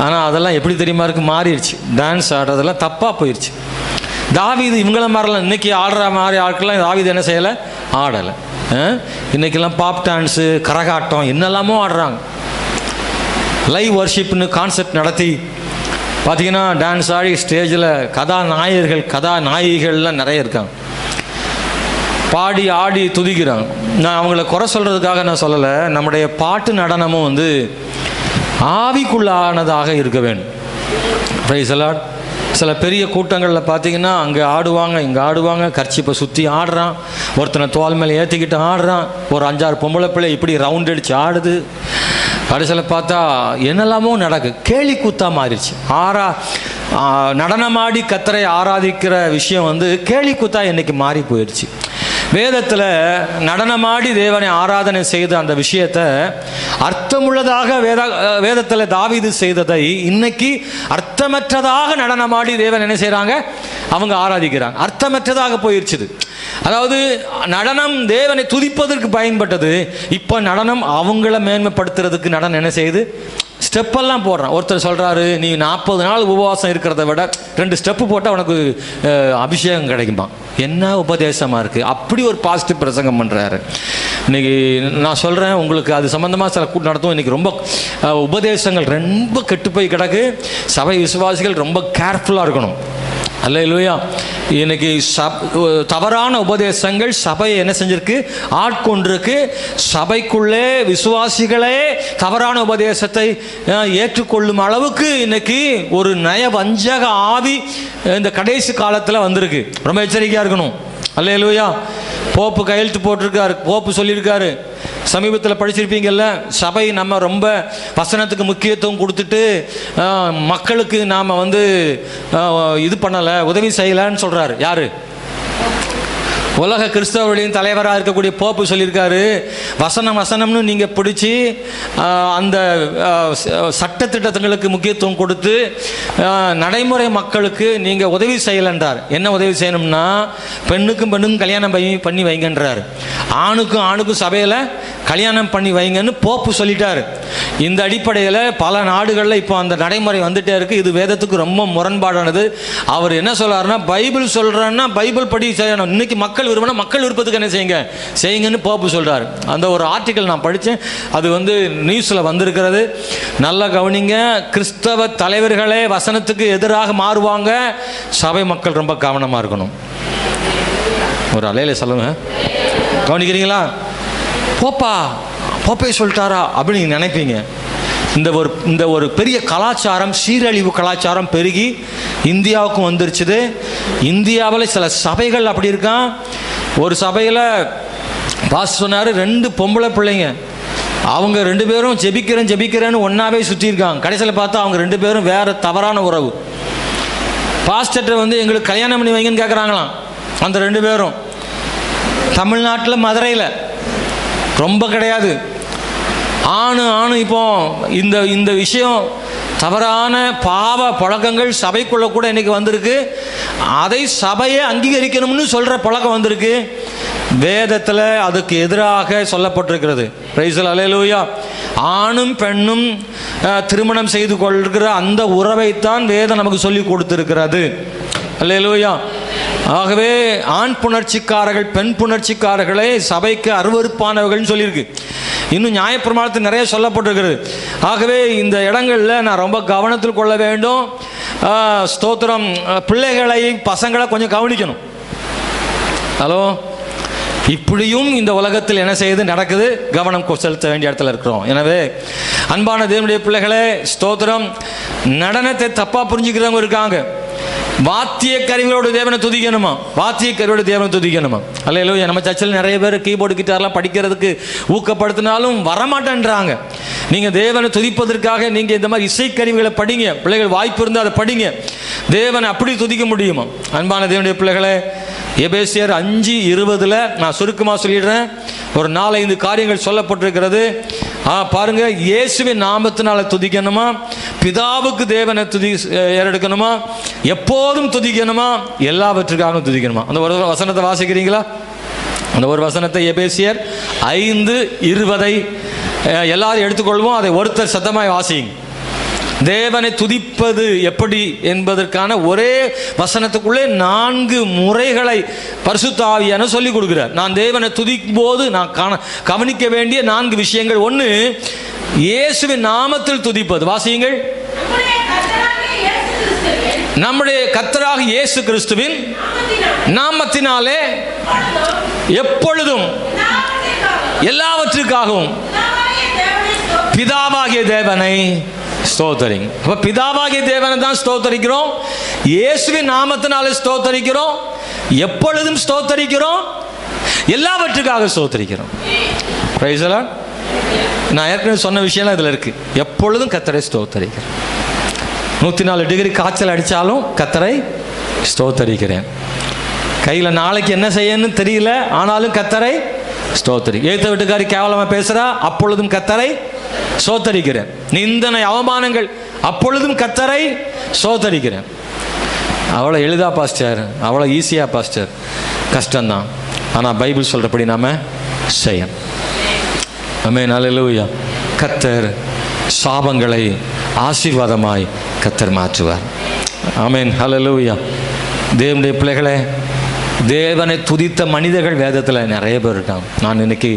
ஆனால் அதெல்லாம் எப்படி தெரியுமா இருக்குது, மாறிடுச்சு. டான்ஸ் ஆடுறதெல்லாம் தப்பாக போயிடுச்சு. தாவீது இவங்கள மாதிரிலாம் இன்றைக்கி ஆடுற மாதிரி ஆட்கள்லாம் தாவீது என்ன செய்யலை, ஆடலை. இன்றைக்கெல்லாம் பாப் டான்ஸு, கரகாட்டம் என்னெல்லாமோ ஆடுறாங்க. லைவ் வர்ஷிப்னு கான்செப்ட் நடத்தி பார்த்திங்கன்னா டான்ஸ் ஆடி ஸ்டேஜில் கதாநாயகிகள்லாம் நிறைய இருக்காங்க. பாடி ஆடி துதிக்கிறாங்க. நான் அவங்கள குறை சொல்கிறதுக்காக நான் சொல்லலை. நம்முடைய பாட்டு நடனமும் வந்து ஆவிக்குள்ளானதாக இருக்க வேண்டும். Price the Lord. சில பெரிய கூட்டங்களில் பார்த்தீங்கன்னா அங்கே ஆடுவாங்க, இங்கே ஆடுவாங்க, கர்ச்சிப்பை சுற்றி ஆடுறான், ஒருத்தனை தோல் மேலே ஏற்றிக்கிட்டு ஆடுறான், ஒரு 5-6 பொம்பளை பிள்ளை இப்படி ரவுண்ட் அடித்து ஆடுது. கடைசியில் பார்த்தா என்னெல்லாமோ நடக்கு, கேலி கூத்தா மாறிடுச்சு. நடனமாடி கர்த்தரை ஆராதிக்கிற விஷயம் வந்து கேலி கூத்தா இன்னைக்கு மாறி போயிடுச்சு. வேதத்தில் நடனமாடி தேவனை ஆராதனை செய்த அந்த விஷயத்தை அர்த்தமுள்ளதாக வேதத்தில் தாவீது செய்ததை இன்னைக்கு அர்த்தமற்றதாக நடனமாடி தேவன் என்ன செய்கிறாங்க, அவங்க ஆராதிக்கிறாங்க. அர்த்தமற்றதாக போயிடுச்சுது. அதாவது நடனம் தேவனை துதிப்பதற்கு பயன்பட்டது. இப்போ நடனம் அவங்கள மேன்மைப்படுத்துறதுக்கு நடனம் என்ன செய்யுது, ஸ்டெப்பெல்லாம் போடுறான். ஒருத்தர் சொல்கிறாரு, நீ 40 நாள் உபவாசம் இருக்கிறத விட 2 ஸ்டெப்பு போட்டால் உனக்கு அபிஷேகம் கிடைக்குமா. என்ன உபதேசமாக இருக்குது. அப்படி ஒரு பாசிட்டிவ் பிரசங்கம் பண்ணுறாரு. இன்றைக்கி நான் சொல்கிறேன் உங்களுக்கு, அது சம்மந்தமாக சில கூட்டம் நடத்தும். இன்றைக்கி ரொம்ப உபதேசங்கள் ரொம்ப கெட்டு போய் கிடக்கு. சபை விசுவாசிகள் ரொம்ப கேர்ஃபுல்லாக இருக்கணும். அல்லேலூயா. இன்னைக்கு தவறான உபதேசங்கள் சபையை என்ன செஞ்சிருக்கு, ஆட்கொண்டிருக்கு. சபைக்குள்ளே விசுவாசிகளே தவறான உபதேசத்தை ஏற்றுக்கொள்ளும் அளவுக்கு இன்னைக்கு ஒரு நயவஞ்சக ஆவி இந்த கடைசி காலத்தில் வந்திருக்கு. ரொம்ப எச்சரிக்கையாக இருக்கணும். அல்லேலூயா. போப்பு கையெழுத்து போட்டிருக்காரு. போப்பு சொல்லியிருக்காரு, சமீபத்தில் படிச்சிருப்பீங்கல்ல, சபை நம்ம ரொம்ப வசனத்துக்கு முக்கியத்துவம் கொடுத்துட்டு மக்களுக்கு நாம் வந்து இது பண்ணலை, உதவி செய்யலைன்னு சொல்கிறாரு. யார்? உலக கிறிஸ்தவர்களின் தலைவராக இருக்கக்கூடிய போப்பு சொல்லியிருக்காரு, வசனம்னு நீங்கள் பிடிச்சி அந்த சட்டத்திட்டங்களுக்கு முக்கியத்துவம் கொடுத்து நடைமுறை மக்களுக்கு நீங்கள் உதவி செய்யலைன்றார். என்ன உதவி செய்யணும்னா, பெண்ணுக்கும் கல்யாணம் பண்ணி வைங்கன்றார். ஆணுக்கும் சபையில் கல்யாணம் பண்ணி வைங்கன்னு போப்பு சொல்லிட்டார். இந்த அடிப்படையில் பல நாடுகளில் இப்போ அந்த நடைமுறை வந்துட்டே இருக்குது. இது வேதத்துக்கு ரொம்ப முரண்பாடானது. அவர் என்ன சொல்கிறாருன்னா, பைபிள் சொல்கிறேன்னா பைபிள் படி செய்யணும். இன்றைக்கி மக்கள் விரும்பினா மக்கள் விருப்பத்துக்கு என்ன செய்யுங்கன்னு போப்பு சொல்கிறார். அந்த ஒரு ஆர்டிக்கல் நான் படித்தேன். அது வந்து நியூஸில் வந்திருக்கிறது. நல்லா கவனிங்க. கிறிஸ்தவ தலைவர்களே வசனத்துக்கு எதிராக மாறுவாங்க. சபை மக்கள் ரொம்ப கவனமாக இருக்கணும். ஒரு அலையில சொல்லுங்க, கவனிக்கிறீங்களா? போப்பே சொல்லிட்டாரா அப்படின்னு நீங்கள் நினைப்பீங்க. இந்த ஒரு பெரிய கலாச்சாரம், சீரழிவு கலாச்சாரம் பெருகி இந்தியாவுக்கும் வந்துருச்சுது. இந்தியாவில் சில சபைகள் அப்படி இருக்கான். ஒரு சபையில் பாஸ் சொன்னார், 2 பொம்பளை பிள்ளைங்க, அவங்க 2 பேரும் ஜெபிக்கிறேன்னு ஒன்றாவே சுற்றியிருக்காங்க. கடைசியில் பார்த்தா அவங்க 2 பேரும் வேறு தவறான உறவு. பாஸ்டர்கிட்ட வந்து எங்களுக்கு கல்யாணம் பண்ணி வைங்கன்னு கேட்குறாங்களாம் அந்த 2 பேரும். தமிழ்நாட்டில் மதுரையில் ரொம்ப கிடையாது. ஆணு இப்போ இந்த விஷயம் தவறான பாவ பழக்கங்கள் சபைக்குள்ள கூட இன்னைக்கு வந்திருக்கு. அதை சபையை அங்கீகரிக்கணும்னு சொல்ற பழக்கம் வந்திருக்கு. வேதத்தில் அதுக்கு எதிராக சொல்லப்பட்டிருக்கிறது. Praise the Lord. அல்லேலூயா. ஆணும் பெண்ணும் திருமணம் செய்து கொள்கிற அந்த உறவைத்தான் வேதம் நமக்கு சொல்லி கொடுத்திருக்கிறது. அல்லேலூயா. ஆகவே ஆண் புணர்ச்சிக்காரர்கள் பெண் புணர்ச்சிக்காரர்களை சபைக்கு அருவருப்பானவர்கள்னு சொல்லியிருக்கு. இன்னும் நியாயப்பிரமாணத்தில் நிறைய சொல்லப்பட்டிருக்கிறது. ஆகவே இந்த இடங்களில் நான் ரொம்ப கவனத்தில் கொள்ள வேண்டும். ஸ்தோத்திரம். பிள்ளைகளை பசங்களை கொஞ்சம் கவனிக்கணும். ஹலோ, இப்படியும் இந்த உலகத்தில் என்ன செய்யுது, நடக்குது. கவனம் செலுத்த வேண்டிய இடத்துல இருக்கிறோம். எனவே அன்பான தேவனுடைய பிள்ளைகளே, ஸ்தோத்திரம். நடனத்தை தப்பாக புரிஞ்சுக்கிறவங்க இருக்காங்க. வாத்திய கருவிகளோடு தேவனை துதிக்கணுமா, அல்லேலூயா. நம்ம சர்ச்சில் நிறைய பேர் கீபோர்டு கிட்டார்லாம் படிக்கிறதுக்கு ஊக்கப்படுத்தினாலும் வரமாட்டேன்றாங்க. நீங்கள் தேவனை துதிப்பதற்காக நீங்கள் இந்த மாதிரி இசைக்கருவிகளை படிங்க. பிள்ளைகள் வாய்ப்பு இருந்தால் அதை படிங்க. தேவனை அப்படி துதிக்க முடியுமா? அன்பான தேவனுடைய பிள்ளைகளே, எபேசியர் 5:20 நான் சுருக்கமாக சொல்லிடுறேன். ஒரு 4-5 காரியங்கள் சொல்லப்பட்டிருக்கிறது. பாருங்க, இயேசுவின் நாமத்தினால துதிக்கணுமா, பிதாவுக்கு தேவனை ஏறெடுக்கணுமா, எப்போதும் துதிக்கணுமா, எல்லாவற்றுக்காகவும் துதிக்கணுமா? அந்த ஒரு வசனத்தை வாசிக்கிறீங்களா? அந்த ஒரு வசனத்தை எபேசியர் 5:20 எல்லாரும் எடுத்துக்கொள்வோம். அதை ஒருத்தர் சத்தமாய் வாசிங்க. தேவனை துதிப்பது எப்படி என்பதற்கான ஒரே வசனத்துக்குள்ளே 4 முறைகளை பரிசுத்த ஆவியான சொல்லிக் கொடுக்கிறார். நான் தேவனை துதிக்கும் போது நான் கவனிக்க வேண்டிய 4 விஷயங்கள். ஒன்று, இயேசுவின் நாமத்தில் துதிப்பது. வாசியுங்கள். நம்முடைய கர்த்தராக இயேசு கிறிஸ்துவின் நாமத்தினாலே எப்பொழுதும் எல்லாவற்றுக்காகவும் பிதாவாகிய தேவனை ஸ்தோத்தரிங்க. அப்ப பிதாவாகிய தேவனை தான் ஸ்தோத்தரிக்கிறோம், இயேசுவின் நாமத்தினாலே ஸ்தோத்தரிக்கிறோம், எப்பொழுதும் ஸ்தோத்தரிக்கிறோம், எல்லாவற்றுக்காக ஸ்தோத்தரிக்கிறோம். Price the Lord. நான் ஏற்கனவே சொன்ன விஷயம் இதில் இருக்கு. எப்பொழுதும் கர்த்தரை ஸ்தோத்தரிக்கிறேன். 104 டிகிரி காய்ச்சல் அடித்தாலும் கர்த்தரை ஸ்தோத்தரிக்கிறேன். கையில் நாளைக்கு என்ன செய்யணும்னு தெரியல, ஆனாலும் கர்த்தரை ஸ்தோத்தரி. ஏத்த வீட்டுக்காரி கேவலமாக பேசுகிறா, அப்பொழுதும் கர்த்தரை ஸ்தோத்தரிக்கிறேன். நிந்தனை அவமானங்கள், அப்பொழுதும் கர்த்தரை ஸ்தோத்தரிக்கிறேன். அவ்வளோ எளிதா பாஸ்டர், அவ்வளோ ஈஸியாக பாஸ்டர்? கஷ்டம்தான். ஆனால் பைபிள் சொல்கிறபடி நாம் செய்யணும். ஆமென், அல்லேலூயா. கர்த்தர் சாபங்களை ஆசீர்வாதமாய் கர்த்தர் மாற்றுவார். ஆமென், அல்லேலூயா. தேவனுடைய பிள்ளைகளே, தேவனை துதித்த மனிதர்கள் வேதத்தில் நிறைய பேர் இருக்காங்க. நான் இன்னைக்கு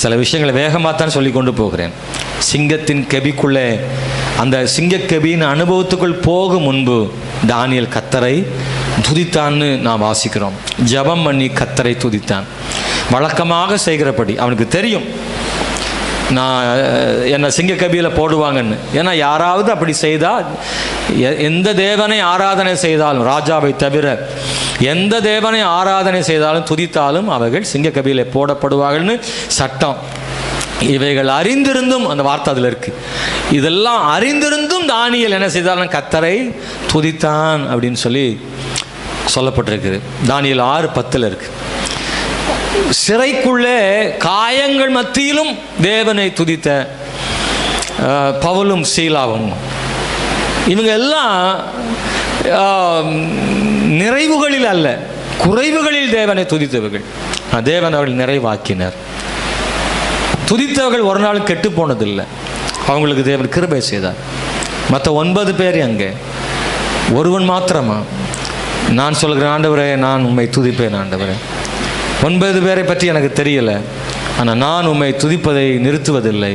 சில விஷயங்களை வேகமாக தான் சொல்லி கொண்டு போகிறேன். சிங்கத்தின் கெபிக்குள்ளே, அந்த சிங்கக்கெபியின் அனுபவத்துக்குள் போகும் முன்பு தானியேல் கர்த்தரை துதித்தான்னு நான் வாசிக்கிறோம். ஜெபம் பண்ணி கர்த்தரை துதித்தான். வழக்கமாக செய்கிறபடி அவனுக்கு தெரியும் நான் என்னை சிங்கக்கபியில் போடுவாங்கன்னு. ஏன்னா யாராவது அப்படி செய்தால், எந்த தேவனை ஆராதனை செய்தாலும், ராஜாவை தவிர எந்த தேவனை ஆராதனை செய்தாலும் துதித்தாலும் அவர்கள் சிங்கக்கபியில் போடப்படுவார்கள்னு சட்டம். இவைகள் அறிந்திருந்தும், அந்த வார்த்தை அதில் இருக்கு, இதெல்லாம் அறிந்திருந்தும் தானியேல் என்ன செய்தாலும் கர்த்தரை துதித்தான் அப்படின்னு சொல்லி சொல்லப்பட்டிருக்கு. தானியேல் 6:10 இருக்கு. சிறைக்குள்ளே காயங்கள் மத்தியிலும் தேவனை துதித்த பவுலும் சீலாவும், இவங்க எல்லாம் நிறைவுகளில் அல்ல, குறைவுகளில் தேவனை துதித்தவர்கள். தேவன் அவர்கள் நிறைவாக்கினர். துதித்தவர்கள் ஒரு நாள் கெட்டு போனதில்லை. அவங்களுக்கு தேவன் கிருபை செய்தார். மற்ற 9 பேர் அங்கே, ஒருவன் மாத்திரமா நான் சொல்கிறேன், ஆண்டவரே நான் உம்மை துதிப்பேன் ஆண்டவரே. 9 பேரை பற்றி எனக்கு தெரியலை, ஆனால் நான் உம்மை துதிப்பதை நிறுத்துவதில்லை.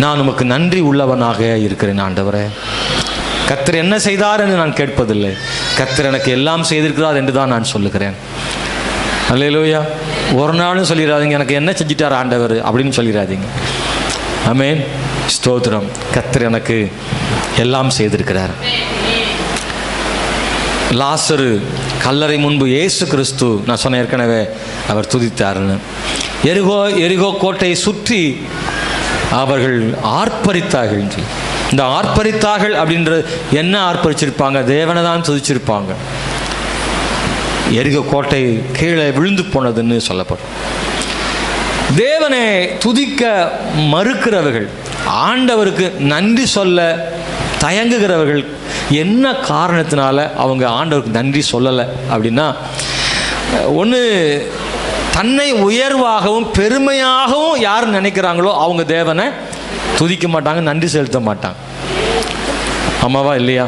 நான் உமக்கு நன்றி உள்ளவனாக இருக்கிறேன் ஆண்டவரே. கர்த்தர் என்ன செய்தார் என்று நான் கேட்பதில்லை, கர்த்தர் எனக்கு எல்லாம் செய்திருக்கிறார் என்று தான் நான் சொல்லுகிறேன். அல்லேலூயா. ஒரு நாளும் சொல்லிடாதீங்க எனக்கு என்ன செஞ்சிட்டார் ஆண்டவர் அப்படின்னு சொல்லிடாதீங்க. ஆமென், ஸ்தோத்திரம். கர்த்தர் எனக்கு எல்லாம் செய்திருக்கிறார். லாசரு கல்லறை முன்பு இயேசு கிறிஸ்து, நான் சொன்ன ஏற்கனவே, அவர் துதித்தார்னு. எரிகோ கோட்டையை சுற்றி அவர்கள் ஆர்ப்பரித்தார்கள். இந்த ஆர்ப்பரித்தார்கள் அப்படின்ற என்ன ஆர்ப்பரிச்சிருப்பாங்க? தேவனை தான் துதிச்சிருப்பாங்க. எரிகோ கோட்டை கீழே விழுந்து போனதுன்னு சொல்லப்படும். தேவனை துதிக்க மறுக்கிறவர்கள், ஆண்டவருக்கு நன்றி சொல்ல தயங்குகிறவர்கள், என்ன காரணத்தினால அவங்க ஆண்டவருக்கு நன்றி சொல்லலை அப்படின்னா, ஒன்று, தன்னை உயர்வாகவும் பெருமையாகவும் யார் நினைக்கிறாங்களோ அவங்க தேவனை துதிக்க மாட்டாங்க, நன்றி செலுத்த மாட்டாங்க. ஆமாவா இல்லையா?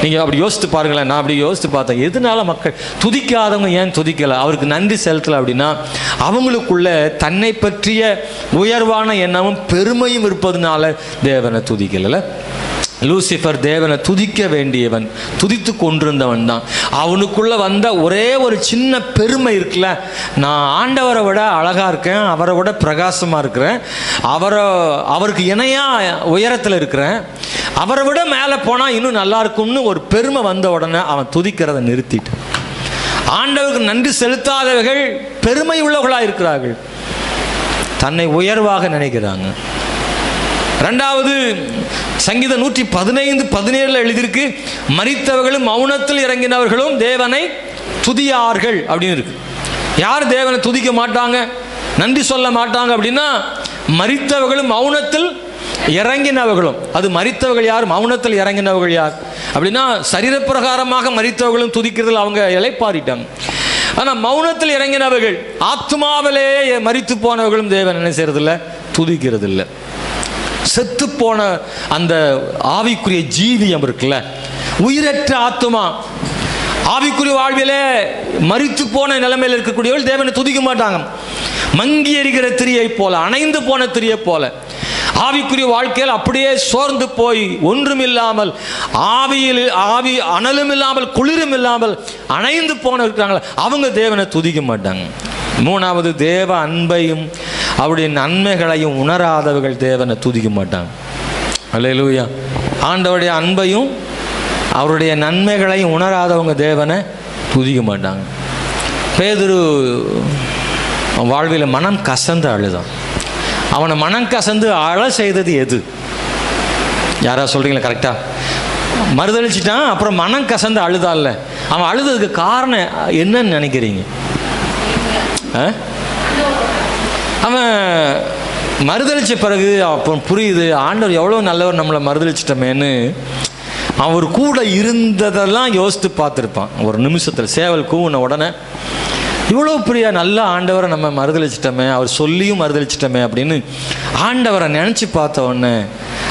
நீங்கள் அப்படி யோசித்து பாருங்களேன். நான் அப்படி யோசித்து பார்த்தேன், எதனால மக்கள் துதிக்காதவங்க ஏன் துதிக்கலை, அவருக்கு நன்றி செலுத்தலை அப்படின்னா, அவங்களுக்குள்ள தன்னை பற்றிய உயர்வான எண்ணமும் பெருமையும் இருப்பதுனால தேவனை துதிக்கலை. லூசிஃபர் தேவனை துதிக்க வேண்டியவன், துதித்து கொண்டிருந்தவன் தான். அவனுக்குள்ள வந்த ஒரே ஒரு சின்ன பெருமை இருக்குல்ல, நான் ஆண்டவரை விட அழகா இருக்கேன், அவரை விட பிரகாசமா இருக்கிறேன், அவருக்கு இணையா உயரத்தில் இருக்கிறேன், அவரை விட மேலே போனால் இன்னும் நல்லா இருக்கும்னு ஒரு பெருமை வந்த உடனே அவன் துதிக்கிறத நிறுத்திட்டான். ஆண்டவருக்கு நன்றி செலுத்தாதவர்கள் பெருமை உள்ளவர்களாக இருக்கிறார்கள், தன்னை உயர்வாக நினைக்கிறாங்க. ரெண்டாவது, சங்கீதம் 115:17 எழுதியிருக்கு, மரித்தவர்களும் மௌனத்தில் இறங்கினவர்களும் தேவனை துதியார்கள் அப்படின்னு இருக்கு. யார் தேவனை துதிக்க மாட்டாங்க, நன்றி சொல்ல மாட்டாங்க அப்படின்னா, மரித்தவர்களும் மௌனத்தில் இறங்கினவர்களும். அது மரித்தவர்கள் யார்? மௌனத்தில் இறங்கினவர்கள் யார் அப்படின்னா சரீரப்பிரகாரமாக மரித்தவர்களும் துதிக்கிறதுல அவங்க இளைப்பாறிட்டாங்க. ஆனால் மௌனத்தில் இறங்கினவர்கள், ஆத்மாவிலே மரித்து போனவர்களும் தேவன் என்ன செய்யறதில்ல? துதிக்கிறது இல்லை. செத்து போன அந்த ஆவிக்குரிய ஜீவியம் இருக்குல்ல, உயிரற்ற ஆத்மா, ஆவிக்குரிய வாழ்விலே மரித்து போன நிலைமையில் இருக்கக்கூடியவர்கள் தேவனை துதிக்க மாட்டாங்க. மங்கி எரிகிற திரியை போல, அணைந்து போன திரியை போல, ஆவிக்குரிய வாழ்க்கையில் அப்படியே சோர்ந்து போய் ஒன்றுமில்லாமல், ஆவி அனலும் இல்லாமல் குளிரும் இல்லாமல் அணைந்து போன இருக்கிறாங்களா, அவங்க தேவனை துதிக்க மாட்டாங்க. மூணாவது, தேவ அன்பையும் அவருடைய நன்மைகளையும் உணராதவர்கள் தேவனை துதிக்க மாட்டாங்க. அல்லேலூயா. ஆண்டவருடைய அன்பையும் அவருடைய நன்மைகளையும் உணராதவங்க தேவனை துதிக்க மாட்டாங்க. பேதுரு வாழ்வில் மனம் கசந்து அழுதான். அவனை மனம் கசந்து அழ செய்தது எது? யாரா சொல்கிறீங்களா? கரெக்டாக மறுதளிச்சிட்டான், அப்புறம் மனம் கசந்து அழுதான்ல, அவன் அழுததுக்கு காரணம் என்னன்னு நினைக்கிறீங்க? அவன் மறுதளித்த பிறகு அப்போ புரியுது, ஆண்டவர் எவ்வளோ நல்லவர், நம்மளை மறுதளிச்சிட்டமேன்னு. அவர் கூட இருந்ததெல்லாம் யோசித்து பார்த்துருப்பான். ஒரு நிமிஷத்தில் சேவல் கூவுன உடனே இவ்வளோ பெரிய நல்ல ஆண்டவரை நம்ம மறுதளிச்சிட்டோமே, அவர் சொல்லியும் மறுதளிச்சிட்டோமே அப்படின்னு ஆண்டவரை நினச்சி பார்த்த உடனே,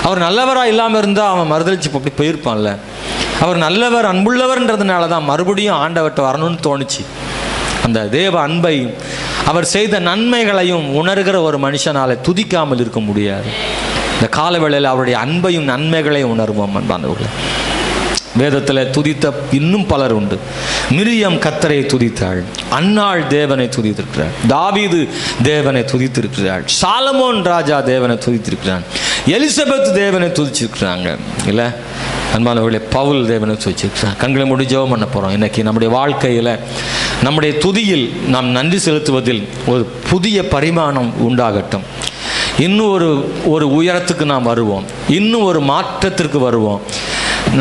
அவர் நல்லவராக இல்லாமல் இருந்தால் அவன் மறுதளிச்சு அப்படி போயிருப்பான்ல. அவர் நல்லவர், அன்புள்ளவர்ன்றதுனால தான் மறுபடியும் ஆண்டவர்கிட்ட வரணும்னு தோணுச்சு. அந்த தேவ அன்பையும் அவர் செய்த நன்மைகளையும் உணர்கிற ஒரு மனுஷனால் துதிக்காமல் இருக்க முடியாது. இந்த காலவேளையில் அவருடைய அன்பையும் நன்மைகளையும் உணர்வோம் அன்பானவர்களே. வேதத்தில் துதித்த இன்னும் பலர் உண்டு. மிரியம் கர்த்தரை துதித்தாள், அன்னாள் தேவனை துதித்திருக்கிறாள், தாவீது தேவனை துதித்திருக்கிறாள், சாலமோன் ராஜா தேவனை துதித்திருக்கிறான், எலிசபெத் தேவனை துதிச்சிருக்கிறாங்க இல்லை அன்பானவர்களே. பவுல் தேவனை துதிச்சிருக்கிறான். கண்களை மூடி ஜெபம் பண்ண போகிறோம். இன்னைக்கு நம்முடைய வாழ்க்கையில், நம்முடைய துதியில் நாம் நன்றி செலுத்துவதில் ஒரு புதிய பரிமாணம் உண்டாகட்டும். இன்னும் ஒரு உயரத்துக்கு நாம் வருவோம், இன்னும் ஒரு மாற்றத்திற்கு வருவோம்.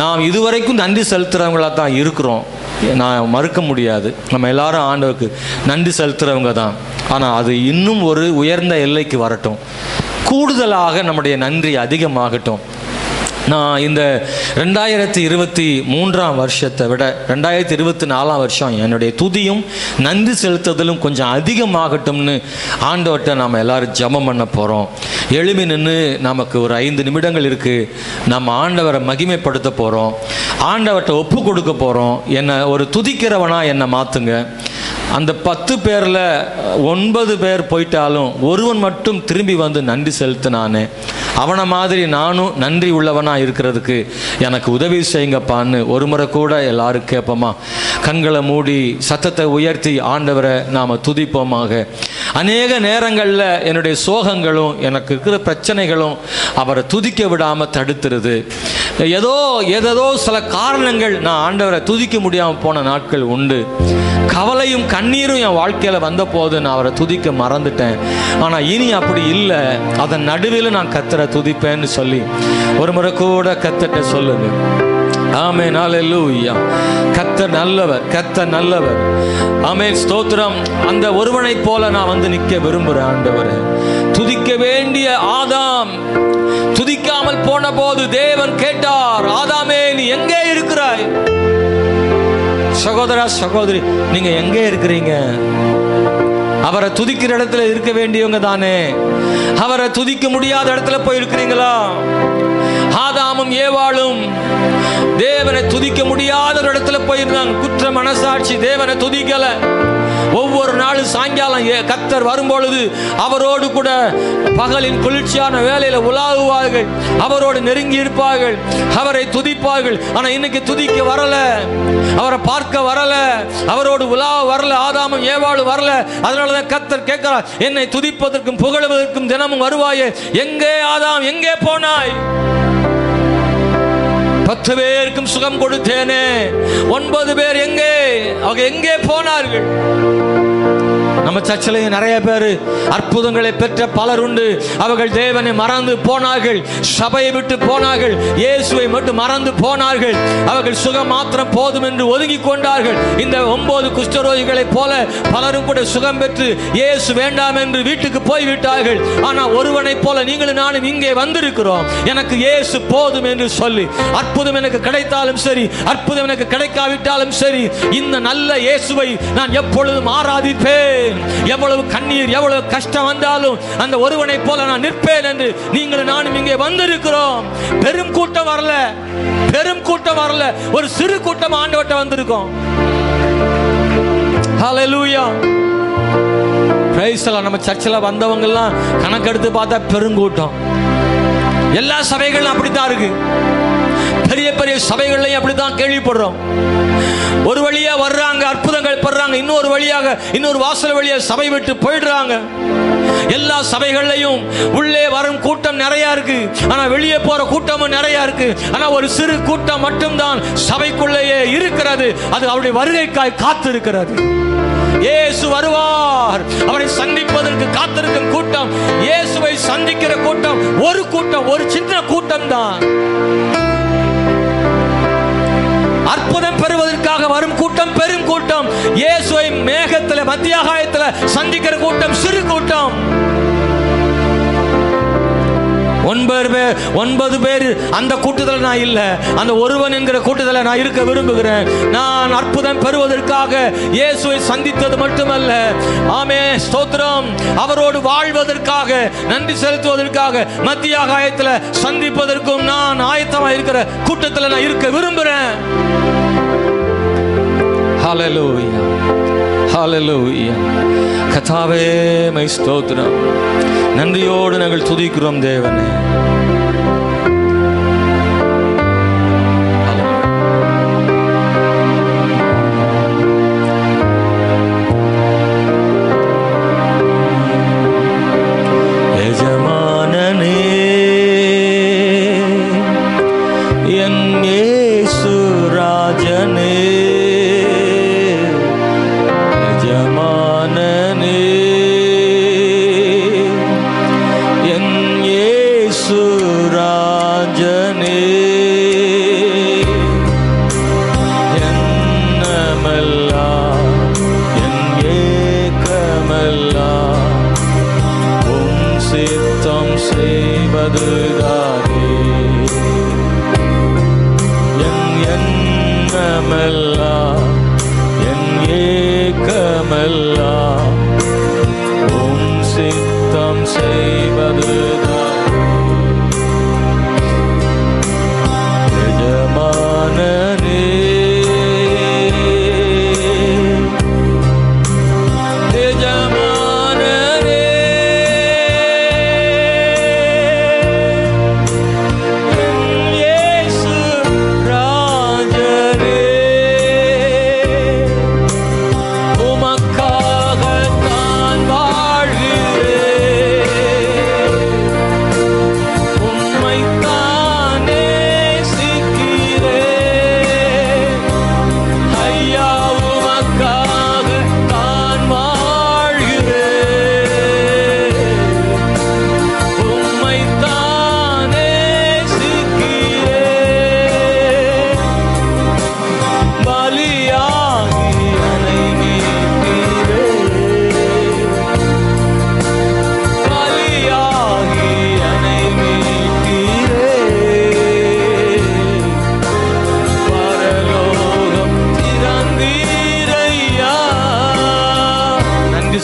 நாம் இதுவரைக்கும் நன்றி செலுத்துகிறவங்களாக தான் இருக்கிறோம், நான் மறுக்க முடியாது. நம்ம எல்லாரும் ஆண்டவருக்கு நன்றி செலுத்துகிறவங்க தான். ஆனால் அது இன்னும் ஒரு உயர்ந்த எல்லைக்கு வரட்டும், கூடுதலாக நம்முடைய நன்றி அதிகமாகட்டும். நான் இந்த 2023 வருஷத்தை விட 2024 வருஷம் என்னுடைய துதியும் நன்றி செலுத்துதலும் கொஞ்சம் அதிகமாகட்டும்னு ஆண்டவர்கிட்ட நாம் எல்லோரும் ஜெபம் பண்ண போகிறோம். எழுமி நின்று நமக்கு ஒரு 5 நிமிடங்கள் இருக்குது. நம்ம ஆண்டவரை மகிமைப்படுத்த போகிறோம், ஆண்டவர்கிட்ட ஒப்பு கொடுக்க போகிறோம். என்னை ஒரு துதிக்கிறவனாக என்னை மாற்றுங்க. அந்த 10 பேரில் 9 பேர் போயிட்டாலும் ஒருவன் மட்டும் திரும்பி வந்து நன்றி செலுத்தினானே, அவனை மாதிரி நானும் நன்றி உள்ளவனாக இருக்கிறதுக்கு எனக்கு உதவி செய்யுங்கப்பான்னு ஒரு முறை கூட எல்லாரும் கேட்போமா? கண்களை மூடி சத்தத்தை உயர்த்தி ஆண்டவரை நாம் துதிப்போமாக. அநேக நேரங்களில் என்னுடைய சோகங்களும் எனக்கு இருக்கிற பிரச்சனைகளும் அவரை துதிக்க விடாமல் தடுத்துருது. ஏதோ சில காரணங்கள் நான் ஆண்டவரை துதிக்க முடியாமல் போன நாட்கள் உண்டு. கவலையும் கண்ணீரும் என் வாழ்க்கையில் வந்த போது நான் அவரை துதிக்க மறந்துட்டேன். ஆனால் இனி அப்படி இல்லை, அதன் நடுவில் நான் கர்த்தரை துதிப்பேன்னு சொல்லி ஒரு முறை கூட கர்த்தர்ட்ட சொல்லுங்க. ஆமென், அல்லேலூயா. கர்த்தர் நல்லவர், கர்த்தர் நல்லவர். ஆமென், ஸ்தோத்திரம். அந்த ஒருவனை போல நான் வந்து நிற்க விரும்புகிறேன். ஆண்டவரே, துதிக்க வேண்டிய ஆதாம் துதிக்காமல் போன போது தேவன் கேட்டார், ஆதாமே நீ எங்கே இருக்கிறாய்? சகோதரா சகோதரி, நீங்க எங்கே இருக்கிறீங்க? அவரை துதிக்கிற இடத்துல இருக்க வேண்டியவங்க தானே. அவரை துதிக்க முடியாத இடத்துல போய் இருக்கிறீங்களா? ஆதாமும் ஏவாளும் தேவனை துதிக்க முடியாத ஒரு இடத்துல போயிருந்தாங்க. குற்ற மனசாட்சி, தேவனை துதிக்கல. ஒவ்வொரு நாளும் சாயங்காலம் கர்த்தர் வரும்பொழுது அவரோடு கூட பகலின் குளிர்ச்சியான வேலையில உலாவுவார்கள், அவரோடு நெருங்கி இருப்பார்கள், அவரை துதிப்பார்கள். ஆனா இன்னைக்கு துதிக்க வரல, அவரை பார்க்க வரல, அவரோடு உலாவ வரல, ஆதாமும் ஏவாளும் வரல. அதனாலதான் கர்த்தர் கேட்கிறார், என்னை துதிப்பதற்கும் புகழுவதற்கும் தினமும் வருவாயே, எங்கே ஆதாம், எங்கே போனாய்? 10 பேருக்கும் சுகம் கொடுத்தேனே, 9 பேர் எங்கே? அவங்க எங்கே போனார்கள்? நம்ம சர்ச்சிலையும் நிறைய பேர் அற்புதங்களை பெற்ற பலர் உண்டு. அவர்கள் தேவனை மறந்து போனார்கள், சபையை விட்டு போனார்கள், இயேசுவை மட்டும் மறந்து போனார்கள். அவர்கள் சுகம் மாத்திரம் போதும் என்று ஒதுங்கி கொண்டார்கள். இந்த 9 குஷ்டரோகிகளைப் போல பலரும் கூட சுகம் பெற்று இயேசு வேண்டாம் என்று வீட்டுக்கு போய்விட்டார்கள். ஆனால் ஒருவனைப் போல நீங்களும் நானும் இங்கே வந்திருக்கிறோம். எனக்கு இயேசு போதும் என்று சொல்லி, அற்புதம் எனக்கு கிடைத்தாலும் சரி, அற்புதம் எனக்கு கிடைக்காவிட்டாலும் சரி, இந்த நல்ல இயேசுவை நான் எப்பொழுதும் ஆராதிப்பேன். எவ்வளவு கண்ணீர், எவ்வளவு கஷ்டம் வந்தாலும் அந்த ஒருவனை போல நான் நிற்பேன் என்று நீங்களும் நானும் இங்கே வந்திருக்கிறோம். பெரும் கூட்டம் வரல, பெரும் கூட்டம் வரல, ஒரு சிறு கூட்டம் ஆண்டவர்ட்ட வந்திருக்கோம். ஹல்லேலூயா, பிரைஸ் தி லார்ட். நம்ம சர்ச்சில் வந்தவங்க எல்லாம் கணக்கெடுத்து பார்த்தா பெருங்கூட்டம். எல்லா சபைகளும் அப்படித்தான் இருக்கு. பெரிய பெரிய சபைகள்லையும் அப்படித்தான் கேள்விப்படுறோம். ஒரு வழியா வர்றாங்க, அற்புதங்கள் படுறாங்க, இன்னொரு வழியாக இன்னொரு வாசல் வழியா சபை விட்டு போயிடுறாங்க. எல்லா சபைகள்லையும் உள்ளே வரும் கூட்டம் நிறைய இருக்கு, ஆனா வெளியே போற கூட்டமும் நிறைய இருக்கு. ஆனா ஒரு சிறு கூட்டம் மட்டும்தான் சபைக்குள்ளேயே இருக்கிறது. அது அவருடைய வருகைக்காய் காத்து இருக்கிறது. இயேசு வருவார், அவரை சந்திப்பதற்கு காத்திருக்கும் கூட்டம், இயேசுவை சந்திக்கிற கூட்டம் ஒரு கூட்டம், ஒரு சின்ன கூட்டம் தான். அற்புதம் பெறுவதற்காக வரும் கூட்டம் பெரும் கூட்டம். இயேசுவை மேகத்தில் மத்திய ஆகாயத்தில் சந்திக்கிற கூட்டம் சிறு கூட்டம். 9 பேர் அந்த கூட்டத்தில் நான் இல்லை, அந்த ஒருவன் என்கிற கூட்டத்தில் நான் இருக்க விரும்புகிறேன். நான் அற்புதம் பெறுவதற்காக இயேசுவை சந்தித்தது மட்டுமல்ல, ஆமே ஸ்தோத்திரம், அவரோடு வாழ்வதற்காக, நன்றி செலுத்துவதற்காக, மத்திய ஆகாயத்தில் சந்திப்பதற்கும் நான் ஆயத்தமாக இருக்கிற கூட்டத்தில் நான் இருக்க விரும்புகிறேன். ஹல்லேலூயா, ஹல்லேலூயா. கர்த்தாவே மை ஸ்தோத்திரம், நன்றியோடு நாங்கள் துதிக்கிறோம் தேவனே. எஜமானனே என் இயேசு ராஜனே,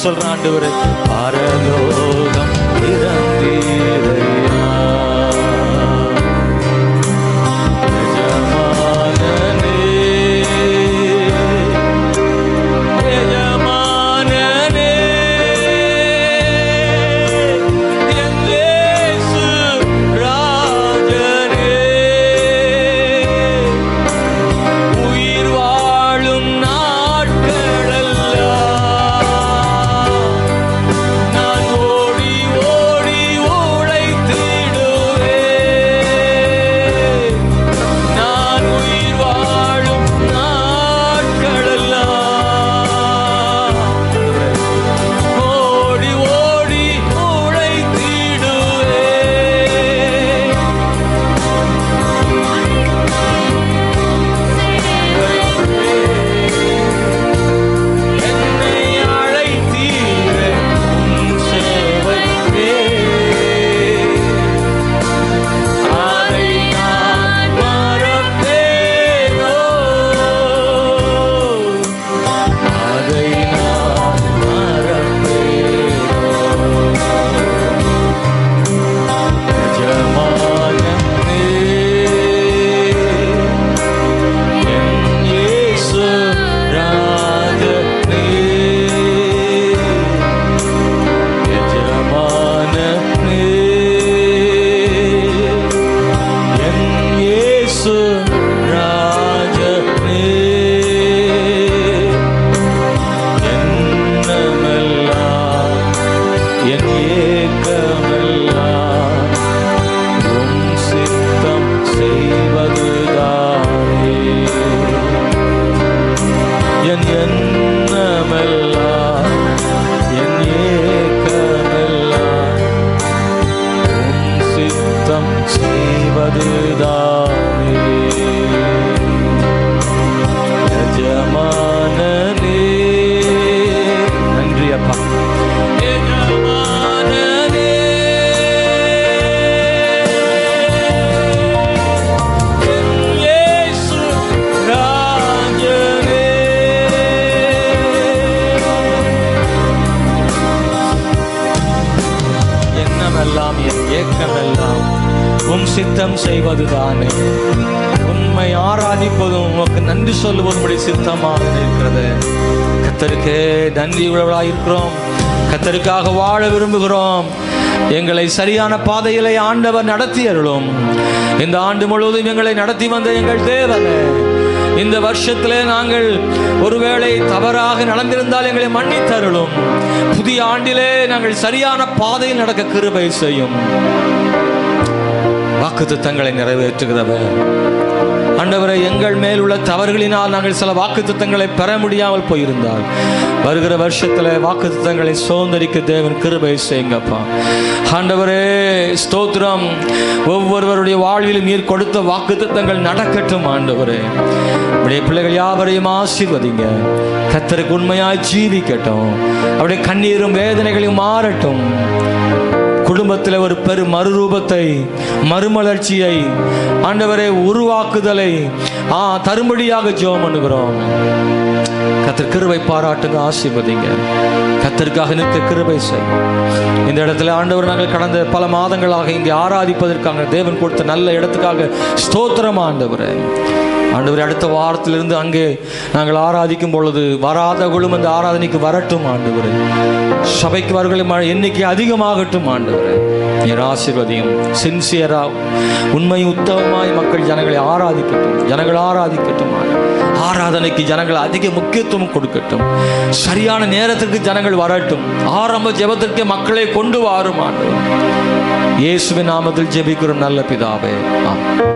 சொல்றான் ஆண்டவரே, பரலோகம் திறந்தீரையா, எஜமானனே எஜமானனே என் இயேசு ராஜனே, உயிர் வாழும் நாட்களெல்லாம் செய்வதுதானே எஜமானனே. நன்றி அப்பா. எஜமானனே இயேசு ராஜனே. எண்ணமெல்லாம் என் ஏக்கமெல்லாம் உம் சித்தம் செய்வதுதானே. உம்மை ஆராதிப்பதும் உமக்கு நன்றி சொல்லுவதும்படி சித்தமாக இருக்கிறது. கர்த்தருக்கே நன்றி உள்ளவர்களாக இருக்கிறோம். கர்த்தருக்காக வாழ விரும்புகிறோம். எங்களை சரியான பாதையிலே ஆண்டவர் நடத்தி அருளும். இந்த ஆண்டு முழுவதும் எங்களை நடத்தி வந்த எங்கள் தேவனே, இந்த வருஷத்திலே நாங்கள் ஒருவேளை தவறாக நடந்திருந்தால் எங்களை மன்னித்தருளும். புதிய ஆண்டிலே நாங்கள் சரியான பாதையில் நடக்க கிருபை செய்யும். வாக்குத்தத்தங்களை நிறைவேற்றுகிறவர் ஆண்டவரை, எங்கள் மேல் உள்ள தவறுகளினால் நாங்கள் சில வாக்குத்தத்தங்களை பெற முடியாமல் போயிருந்தால் வருகிற வருஷத்தில் வாக்குத்தத்தங்களை சுதந்தரிக்க தேவன் கிருபை செய்யுங்கப்பா. ஆண்டவரே ஸ்தோத்திரம். ஒவ்வொருவருடைய வாழ்விலும் நீர் கொடுத்த வாக்குத்தத்தங்கள் நடக்கட்டும். ஆண்டவரே அப்படியே பிள்ளைகள் யாவரையும் ஆசீர்வதிங்க. கர்த்தருக்கு உண்மையாய் ஜீவிக்கட்டும். அப்படியே கண்ணீரும் வேதனைகளையும் மாறட்டும். குடும்பத்தில் ஒரு பெரு மறுரூபத்தை, மறுமலர்ச்சியை ஆண்டவரை உருவாக்குதலை தரும்படியாக ஜெபம் பண்ணுகிறோம். கர்த்தர் கிருபை பாராட்டுங்க, ஆசீர்வதிங்க. கர்த்தருக்காக நிற்க கிருபை செய். இந்த இடத்துல ஆண்டவர் நாங்கள் கடந்த பல மாதங்களாக இங்கே ஆராதிப்பதற்காக தேவன் கொடுத்த நல்ல இடத்துக்காக ஸ்தோத்திரம் ஆண்டவரே. ஆண்டவரே, அடுத்த வாரத்திலிருந்து அங்கே நாங்கள் ஆராதிக்கும் பொழுது வராதவர்களும் அந்த ஆராதனைக்கு வரட்டும் ஆண்டவரே. சபைக்கு வருகிற எண்ணிக்கை அதிகமாகட்டும் ஆண்டவரே. நீர் ஆசீர்வதியும். சின்சியரா உண்மை உத்தமமாய் மக்கள் ஜனங்களை ஆராதிக்கட்டும். ஜனங்கள் ஆராதிக்கட்டும். ஆராதனைக்கு ஜனங்கள் அதிக முக்கியத்துவம் கொடுக்கட்டும். சரியான நேரத்திற்கு ஜனங்கள் வரட்டும். ஆரம்ப ஜெபத்திற்கு மக்களை கொண்டு வாரும் ஆண்டவர். இயேசுவின் நாமத்தில் ஜெபிக்கிறோம் நல்ல பிதாவே. ஆமென்.